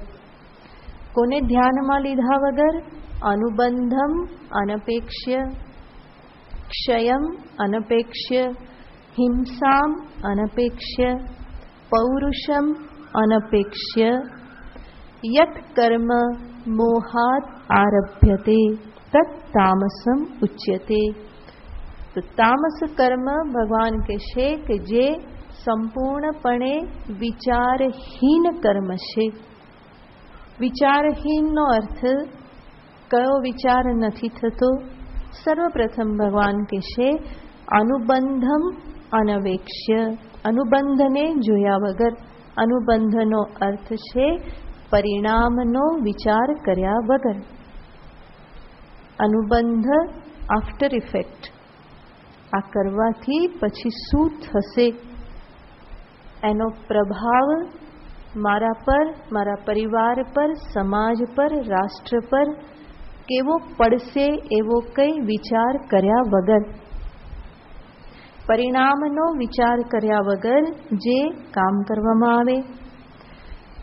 કોને ધ્યાનમાં લીધા વગર? અનુબંધમ અનપેક્ષ્ય, ક્ષયમ અનપેક્ષ્ય, હિંસામ અનપેક્ષ્ય, પૌરુષમ અનપેક્ષ્ય, યત કર્મ મોહાદ આરભ્યતે તત તામસમ ઉચ્યતે. તો તામસ કર્મ ભગવાન કહેશે કે જે સંપૂર્ણપણે વિચારહીન કર્મ છે. વિચારહીનનો અર્થ કયો? વિચાર નથી થતો. સર્વપ્રથમ ભગવાન કહેશે અનુબંધમ અનવેક્ષ્ય. અનુબંધને જોયા વગર. અનુબંધનો અર્થ છે પરિણામનો વિચાર કર્યા વગર. અનુબંધ આફ્ટર ઇફેક્ટ. આ કરવાથી પછી શું થશે, એનો પ્રભાવ મારા પર, મારા પરિવાર પર, સમાજ પર, રાષ્ટ્ર પર કેવો પડશે એવો કંઈ વિચાર કર્યા વગર. પરિણામનો વિચાર કર્યા વગર જે કામ કરવામાં આવે.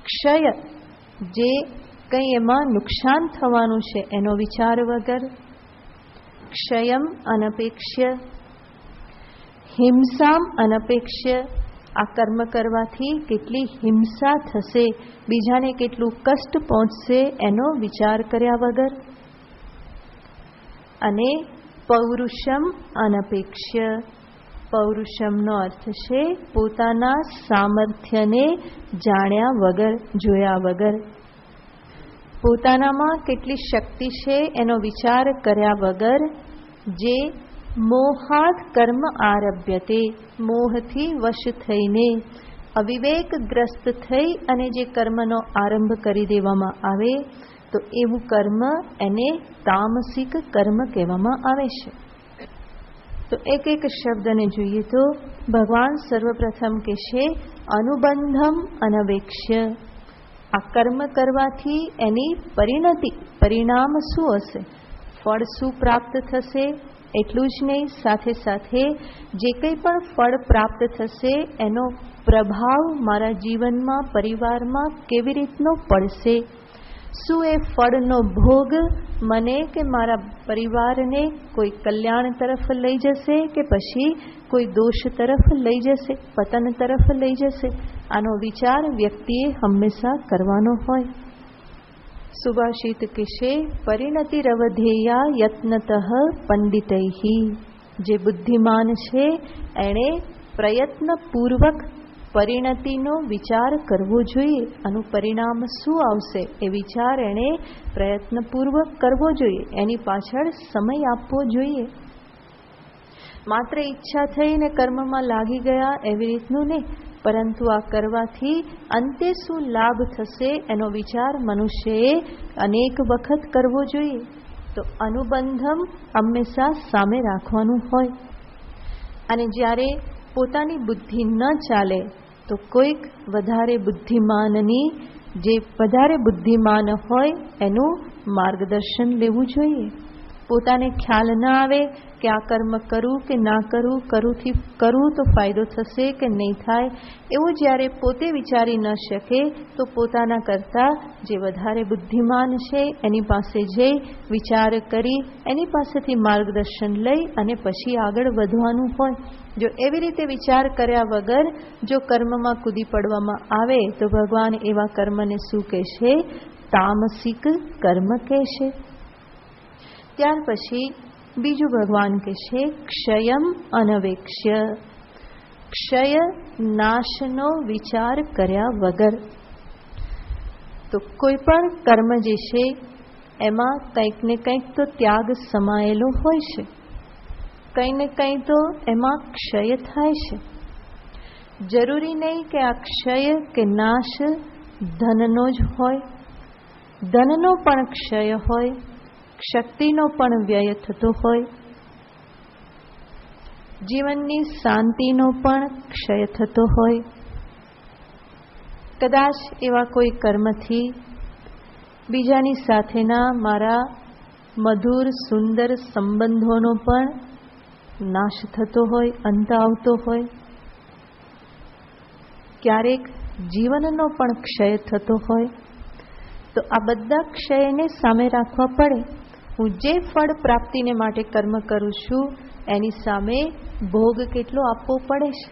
ક્ષય, જે કંઈ એમાં નુકસાન થવાનું છે એનો વિચાર વગર. ક્ષયમ અનપેક્ષ્ય, હિંસામ અનપેક્ષ્ય. આ કર્મ કરવાથી કેટલી હિંસા થશે, બીજાને કેટલું કષ્ટ પહોંચશે એનો વિચાર કર્યા વગર. અને પૌરુષમ અનપેક્ષ્ય. પૌરુષમનો અર્થ છે પોતાના સામર્થ્યને જાણ્યા વગર, જોયા વગર. પોતાનામાં કેટલી શક્તિ છે એનો વિચાર કર્યા વગર જે મોહાદ કર્મ આરભ્યતે, મોહથી વશ થઈને અવિવેકગ્રસ્ત થઈ અને જે કર્મનો આરંભ કરી દેવામાં આવે તો એવું કર્મ એને તામસિક કર્મ કહેવામાં આવે છે. તો એક એક શબ્દને જોઈએ તો ભગવાન સર્વપ્રથમ કહેશે અનુબંધમ અનવેક્ષ્ય. આ કર્મ કરવાથી એની પરિણતિ, પરિણામ શું હશે, ફળ શું પ્રાપ્ત થશે, એટલું જ નહીં, સાથે સાથે જે કંઈ પણ ફળ પ્રાપ્ત થશે એનો પ્રભાવ મારા જીવનમાં, પરિવારમાં કેવી રીતનો પડશે, શું એ ફળનો ભોગ મને કે મારા પરિવારને કોઈ કલ્યાણ તરફ લઈ જશે કે પછી કોઈ દોષ તરફ લઈ જશે, પતન તરફ લઈ જશે. આનો વિચાર વ્યક્તિએ હંમેશા કરવાનો હોય. સુભાષિત કહેશે પરિણતિરવધેયા યત્નતઃ પંડિતૈહિ. જે બુદ્ધિમાન છે એણે પ્રયત્નપૂર્વક પરિણતિનો વિચાર કરવો જોઈએ. આનું પરિણામ શું આવશે એ વિચાર એણે પ્રયત્નપૂર્વક કરવો જોઈએ, એની પાછળ સમય આપવો જોઈએ. માત્ર ઈચ્છા થઈને કર્મમાં લાગી ગયા એવી રીતનું નહીં, પરંતુ આ કરવાથી અંતે શું લાભ થશે એનો વિચાર મનુષ્યએ અનેક વખત કરવો જોઈએ. તો અનુબંધમ હંમેશા સામે રાખવાનું હોય. અને જ્યારે પોતાની બુદ્ધિ ન ચાલે તો કોઈક વધારે બુદ્ધિમાનની, જે વધારે બુદ્ધિમાન હોય એનું માર્ગદર્શન લેવું જોઈએ. પોતાને ખ્યાલ ન આવે કે આ કર્મ કરું કે ના કરું, કરું તો ફાયદો થશે કે નહીં થાય, એવું જ્યારે પોતે વિચારી ન શકે તો પોતાના કરતાં જે વધારે બુદ્ધિમાન છે એની પાસે જઈ વિચાર કરી એની પાસેથી માર્ગદર્શન લઈ અને પછી આગળ વધવાનું હોય. જો એવી રીતે વિચાર કર્યા વગર જો કર્મમાં કૂદી પડવામાં આવે તો ભગવાન એવા કર્મને શું કહેશે? તામસિક કર્મ કહેશે. ત્યાર પછી બીજું ભગવાન કહેશે ક્ષયમ અનવેક્ષ્ય. ક્ષય, નાશનો વિચાર કર્યા વગર. તો કોઈ પણ કર્મ જે છે એમાં કંઈક ને કંઈક તો ત્યાગ સમાયેલો હોય છે, કંઈ ને કંઈ તો એમાં ક્ષય થાય છે. જરૂરી નહીં કે આ ક્ષય કે નાશ ધનનો જ હોય, ધનનો પણ ક્ષય હોય, શક્તિનો પણ વ્યય થતો હોય, જીવનની શાંતિનો પણ ક્ષય થતો હોય. કદાચ એવા કોઈ કર્મથી બીજાની સાથેના મારા મધુર સુંદર સંબંધોનો પણ નાશ થતો હોય, અંત આવતો હોય. ક્યારેક જીવનનો પણ ક્ષય થતો હોય. તો આ બધા ક્ષયને સામે રાખવા પડે. હું જે ફળ પ્રાપ્તિને માટે કર્મ કરું છું એની સામે ભોગ કેટલો આપવો પડે છે.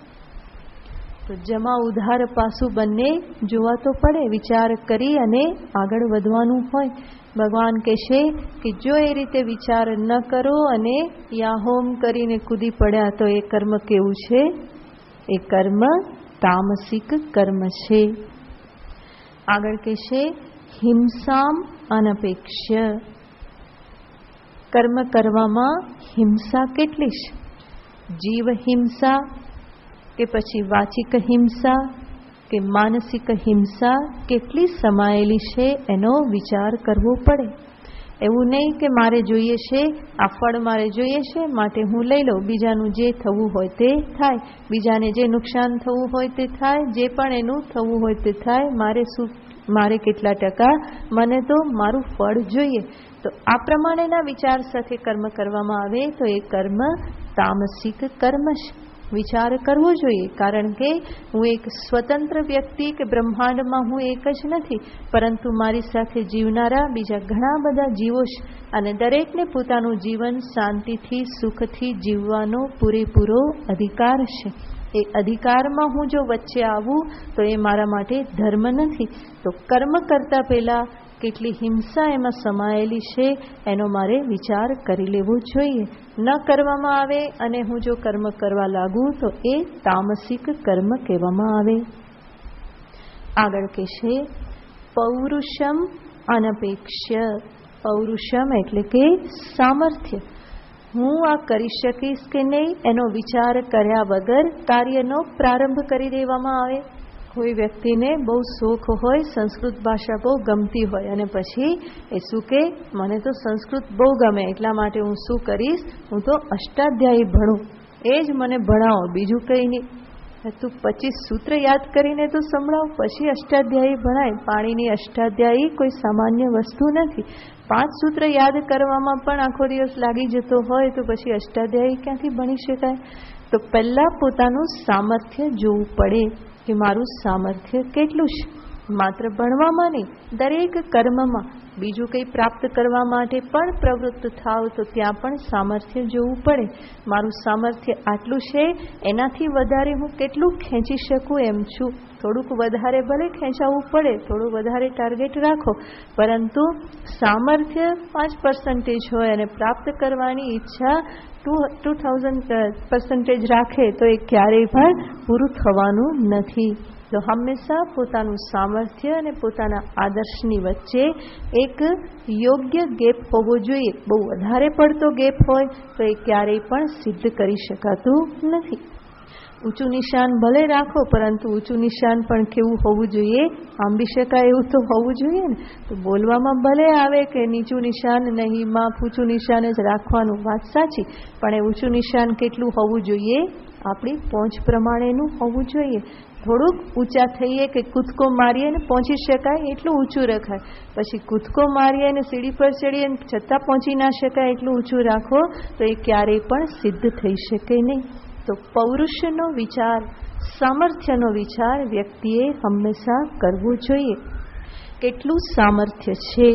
તો જમા ઉધાર પાસું બંને જોવા તો પડે, વિચાર કરી અને આગળ વધવાનું હોય. ભગવાન કહેશે કે જો એ રીતે વિચાર ન કરો અને યાહોમ કરીને કૂદી પડ્યા તો એ કર્મ કેવું છે? એ કર્મ તામસિક કર્મ છે. આગળ કહેશે હિંસામ અનપેક્ષ્ય. કર્મ કરવામાં હિંસા કેટલી છે? જીવ હિંસા કે પછી વાચિક હિંસા કે માનસિક હિંસા કેટલી સમાયેલી છે એનો વિચાર કરવો પડે. એવું નહીં કે મારે જોઈએ છે, આ ફળ મારે જોઈએ છે માટે હું લઈ લઉં, બીજાનું જે થવું હોય તે થાય, બીજાને જે નુકસાન થવું હોય તે થાય, જે પણ એનું થવું હોય તે થાય, મારે શું, મારે કેટલા ટકા, મને તો મારું ફળ જોઈએ. તો આ પ્રમાણેના વિચાર સાથે કર્મ કરવામાં આવે તો એ કર્મ તામસિક કર્મ છે. વિચાર કરવો જોઈએ, કારણ કે હું એક સ્વતંત્ર વ્યક્તિ કે બ્રહ્માંડમાં હું એક જ નથી, પરંતુ મારી સાથે જીવનારા બીજા ઘણા બધા જીવો છે અને દરેકને પોતાનું જીવન શાંતિથી સુખથી જીવવાનો પૂરેપૂરો અધિકાર છે. એ અધિકારમાં હું જો વચ્ચે આવું તો એ મારા માટે ધર્મ નથી. તો કર્મ કરતા પહેલા કેટલી હિંસા એમાં સમાયેલી છે એનો મારે વિચાર કરી લેવો જોઈએ. ન કરવામાં આવે અને હું જો કર્મ કરવા લાગું તો એ તામસિક કર્મ કહેવામાં આવે. આગળ કહેશે પૌરુષમ અનપેક્ષ્ય. પૌરુષમ એટલે કે સામર્થ્ય. હું આ કરી શકીશ કે નહીં એનો વિચાર કર્યા વગર કાર્યનો પ્રારંભ કરી દેવામાં આવે. કોઈ વ્યક્તિને બહુ શોખ હોય, સંસ્કૃત ભાષા બહુ ગમતી હોય અને પછી એ શું કે મને તો સંસ્કૃત બહુ ગમે એટલા માટે હું શું કરીશ, હું તો અષ્ટાધ્યાયી ભણું, એ જ મને ભણાવો, બીજું કંઈ નહીં. તું 25 સૂત્ર યાદ કરીને તો સંભળાવ, પછી અષ્ટાધ્યાયી ભણાય. પાણીની અષ્ટાધ્યાયી કોઈ સામાન્ય વસ્તુ નથી. 5 સૂત્ર યાદ કરવામાં પણ આખો દિવસ લાગી જતો હોય તો પછી અષ્ટાધ્યાયી ક્યાંથી ભણી શકાય? તો પહેલાં પોતાનું સામર્થ્ય જોવું પડે કે મારું સામર્થ્ય કેટલું છે. માત્ર ભણવામાં નહીં, દરેક કર્મમાં બીજું કંઈ પ્રાપ્ત કરવા માટે પણ પ્રવૃત્ત થાવ તો ત્યાં પણ સામર્થ્ય જોવું પડે. મારું સામર્થ્ય આટલું છે, એનાથી વધારે હું કેટલું ખેંચી શકું એમ છું. થોડુંક વધારે ભલે ખેંચાવવું પડે, થોડું વધારે ટાર્ગેટ રાખો, પરંતુ સામર્થ્ય 5% હોય અને પ્રાપ્ત કરવાની ઈચ્છા 2000% રાખે તો એ ક્યારેય પણ પૂરું થવાનું નથી. તો હંમેશા પોતાનું સામર્થ્ય અને પોતાના આદર્શની વચ્ચે એક યોગ્ય ગેપ હોવો જોઈએ. બહુ વધારે પડતો ગેપ હોય તો એ ક્યારેય પણ સિદ્ધ કરી શકાતું નથી. ઊંચું નિશાન ભલે રાખો, પરંતુ ઊંચું નિશાન પણ કેવું હોવું જોઈએ, આંબી શકાય એવું તો હોવું જોઈએ ને. તો બોલવામાં ભલે આવે કે નીચું નિશાન નહીં, માફ ઊંચું નિશાન જ રાખવાનું, વાત સાચી, પણ એ ઊંચું નિશાન કેટલું હોવું જોઈએ, આપણી પહોંચ પ્રમાણેનું હોવું જોઈએ. થોડુંક ઊંચા થઈએ કે કૂદકો મારીએ ને પહોંચી શકાય એટલું ઊંચું રખાય, પછી કૂદકો મારીએ ને સીડી પર ચડીએ છતાં પહોંચી ના શકાય એટલું ઊંચું રાખો તો એ ક્યારેય પણ સિદ્ધ થઈ શકે નહીં. તો પૌરુષનો વિચાર, સામર્થ્યનો વિચાર વ્યક્તિએ હંમેશા કરવો જોઈએ. કેટલું સામર્થ્ય છે,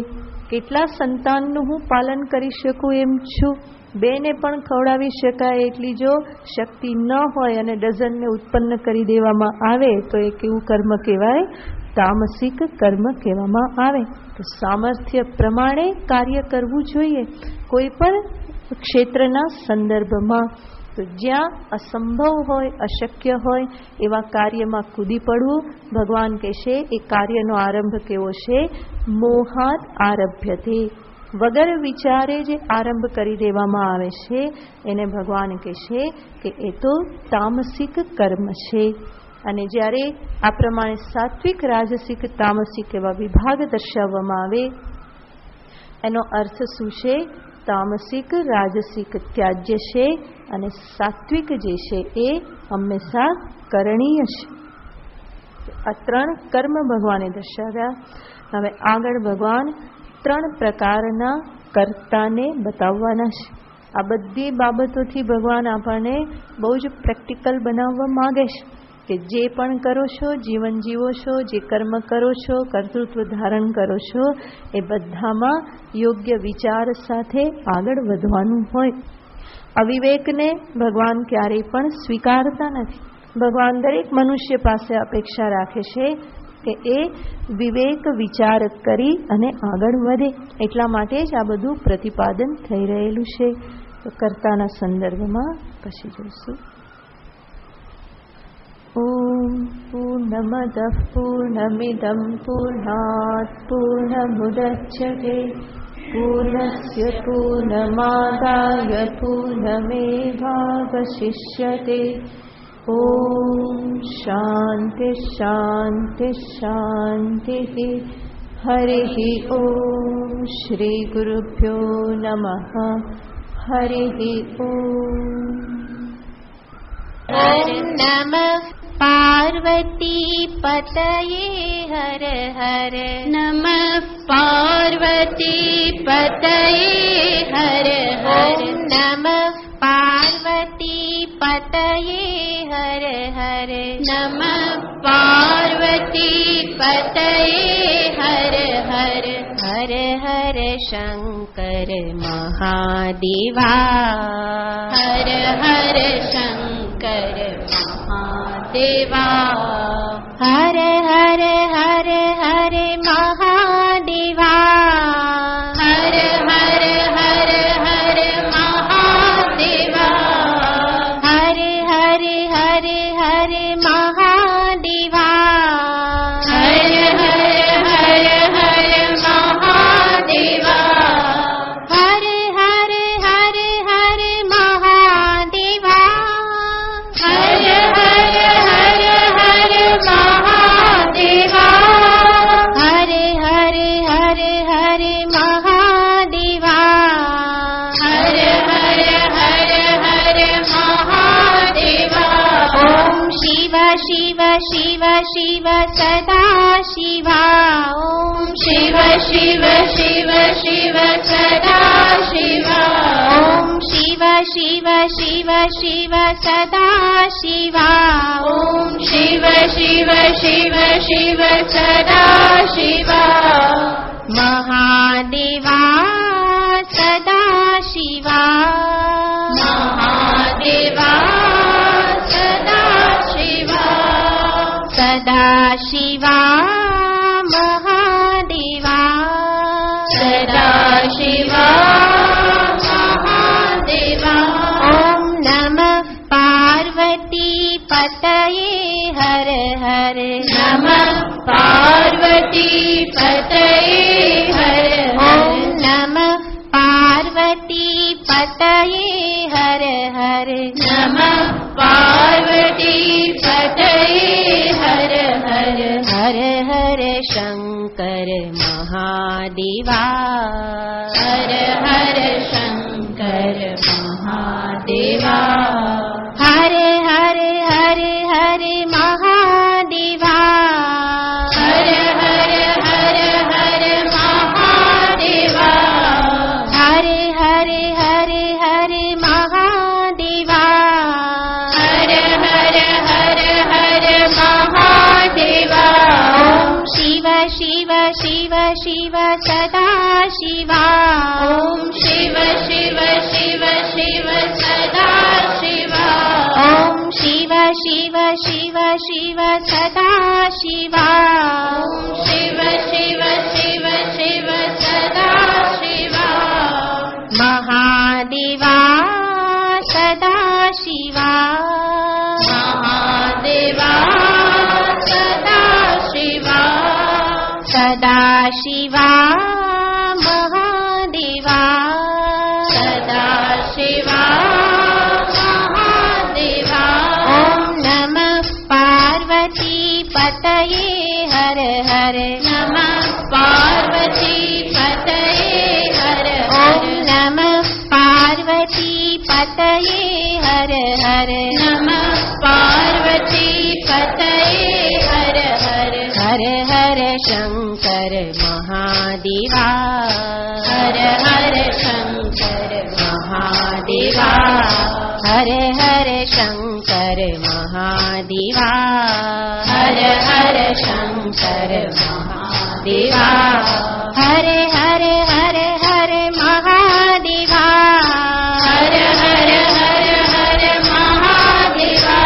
કેટલા સંતાનનું હું પાલન કરી શકું એમ છું. 2ને પણ ખવડાવી શકાય એટલી જો શક્તિ ન હોય અને ડઝનને ઉત્પન્ન કરી દેવામાં આવે તો એ કેવું કર્મ કહેવાય? તામસિક કર્મ કહેવામાં આવે. તો સામર્થ્ય પ્રમાણે કાર્ય કરવું જોઈએ કોઈ પણ ક્ષેત્રના સંદર્ભમાં. તો જ્યાં અસંભવ હોય, અશક્ય હોય એવા કાર્યમાં કૂદી પડવું. ભગવાન કહેશે એ કાર્યનો આરંભ કેવો છે? મોહાત આરભ્યતે. વગર વિચારે જે આરંભ કરી દેવામાં આવે છે એને ભગવાન કહેશે કે એ તો તામસિક કર્મ છે. અને જ્યારે આ પ્રમાણે સાત્વિક, રાજસિક, તામસિક એવા વિભાગ દર્શાવવામાં આવે એનો અર્થ શું છે? તામસિક, રાજસિક ત્યાજ્ય છે અને સાત્વિક જે છે એ હંમેશા કરણીય છે. આ 3 કર્મ ભગવાને દર્શાવ્યા. હવે આગળ ભગવાન 3 પ્રકારના કર્તાને બતાવવાના છે. આ બધી બાબતોથી ભગવાન આપણને બહુ જ પ્રેક્ટિકલ બનાવવા માગે છે કે જે પણ કરો છો, જીવન જીવો છો, જે કર્મ કરો છો, કર્તૃત્વ ધારણ કરો છો, એ બધામાં યોગ્ય વિચાર સાથે આગળ વધવાનું હોય. અવિવેકને ભગવાન ક્યારેય પણ સ્વીકારતા નથી. ભગવાન દરેક મનુષ્ય પાસે અપેક્ષા રાખે છે કે એ વિવેક વિચાર કરી અને આગળ વધે. એટલા માટે જ આ બધું પ્રતિપાદન થઈ રહેલું છે. તો કર્તાના સંદર્ભમાં પછી જોઈશું. ઓમ પૂર્ણમદઃ પૂર્ણમિદં પૂર્ણાત પૂર્ણમુદચ્યતે પૂર્ણસ્ય પૂર્ણમાદાય પૂર્ણમેવાવશિષ્યતે. ઓમ શાંતિ શાંતિ શાંતિ. હરિ ઓમ શ્રી ગુરુભ્યો નમઃ. હરિ ઓમ. ઓમ નમઃ પાર્વતી પતયે હર હર. નમઃ પાર્વતી પતયે હર હર. ઓમ નમઃ પાર્વતી પતયે हर हर हर हर शंकर महादेवा हर हर शंकर महादेवा हर हर हर हर महादेवा हर हर हर हर महादेवा हर हर हर हर महादेवा हर हर हर हर महादेवा हर हर हर हर महादेवा हर हर हर हर महादेवा हर हर हर हर महादेवा हर हर हर हर महादेवा ओम शिव शिव शिव शिव सदा शिवा ओम शिव शिव शिव शिव सदा शिवा ओम शिव शिव शिव शिव सदा शिवा ओम शिव शिव शिव शिव सदा शिवा महादेवा सदा शिवा महादेवा सदा शिवा सदा शिवा महादेवा सदा शिवा महादेवा ओम नमः पार्वती पतये हर हर नमः पार्वती पतये हर ओम नमः पार्वती पतये हर हर नमः पार्वती पतये हर हर हर हर शंकर महादेवा हर हर शंकर महादेवा हर हर हर हर महादेवा हर हर हर हर महादेवा हर हर हर हर महादेवा हर हर हर हर महादेवा ओम शिव शिव शिव शिव सदा शिवा ओम शिव शिव शिव शिव सदा शिवा ओम शिव शिव शिव शिव सदा शिवा ओम शिव शिव शिव शिव सदा शिवा महादेवा सदा शिवा महादेवा सदा शिवा सदा शिवा महादेवा सदा शिवा महादेवा ओम नमः पार्वती पतये हर हर नमः पार्वती पतये हर ओम नमः पार्वती पतये हर हर नमः पार्वती पतये हर हर हर हर शंकर महादेवा हर हर शंकर महादेवा हर हर शंकर महादेवा हर हर शंकर महादेवा हर हर हर हर महादेवा हर हर हर हर महादेवा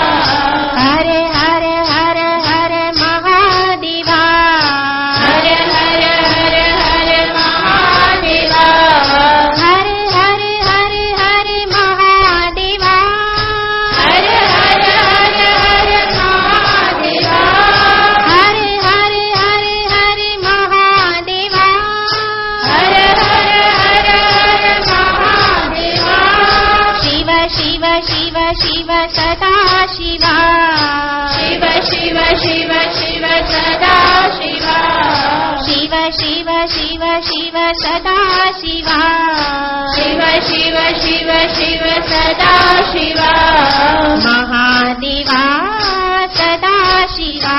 हर हर हर हर महादेवा हर हर हर हर महादेवा हर हर हर हर महादेवा हर हर हर हर महादेवा हर हर हर हर महादेवा हर हर हर हर महादेवा शिव शिव शिव शिव सदा शिवा शिव शिव शिव शिव सदा शिवा शिव शिव शिव शिव सदा शिवा शिव शिव शिव शिव सदा शिवा महादेवा सदा शिवा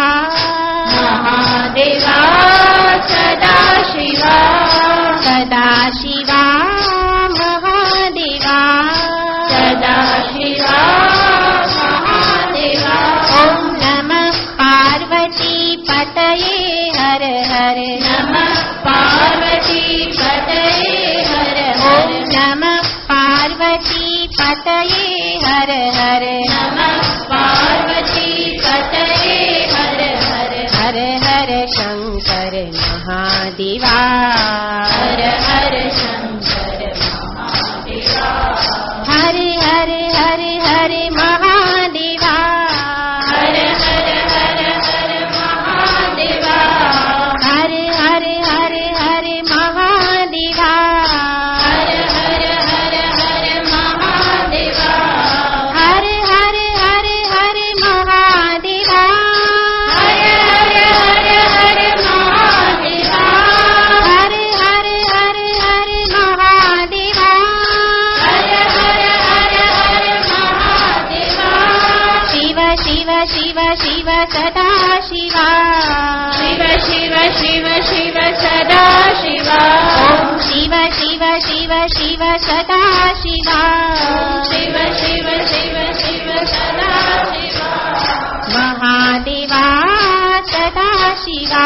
महादेवा सदा शिवा सदा शिवा महादेवा सदा शिवा महादेवा ओम नमः पार्वती पतये हर हर हर नमः पार्वती पतये हर हर नमः पार्वती पतये हर हर नमः पार्वती पतये हर हर हर हर शंकर महादेवा हर हर शंकर महादेवा हर हर हर हर महादेवा हर हर हर हर महादेवा हर हर हर हर महादेवा हर हर हर हर महादेवा हर हर हर हर महादेवा हर हर हर हर महादेवा हर हर हर हर महादेवा हर हर हर हर महादेवा शिव शिव शिव शिव सदा शिवा शिव शिव शिव शिव सदा शिवा ओम शिव शिव शिव शिव सदा शिवा शिव शिव शिव शिव सदा शिवा महादेवा सदा शिवा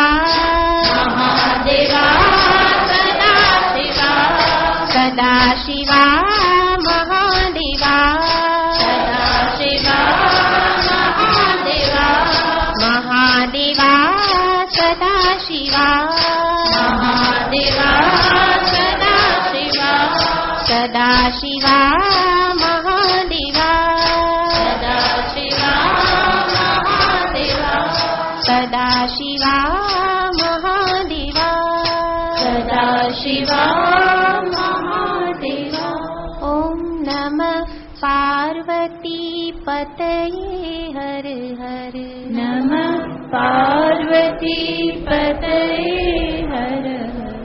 महादेवा सदा शिवा सदा शिवा महादेवा सदा शिवा महादेवा महादेवा सदा शिवा महादेवा सदा शिवा सदा शिवा महादेवा सदा शिवा महादेवा सदा शिवा महादेवा सदा शिवा महादेवा ओम नमः पार्वती पतये हर हर नमः पार्वती पतये हर हर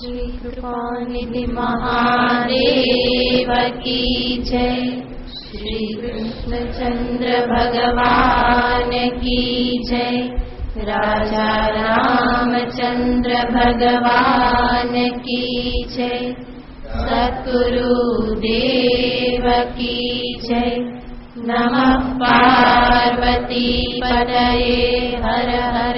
श्री कृपानिधि महादेव की जय श्री कृष्णचंद्र भगवान की जय राजा रामचंद्र भगवान की जय सद्गुरुदेव की जय नमः पार्वती पतये हर हर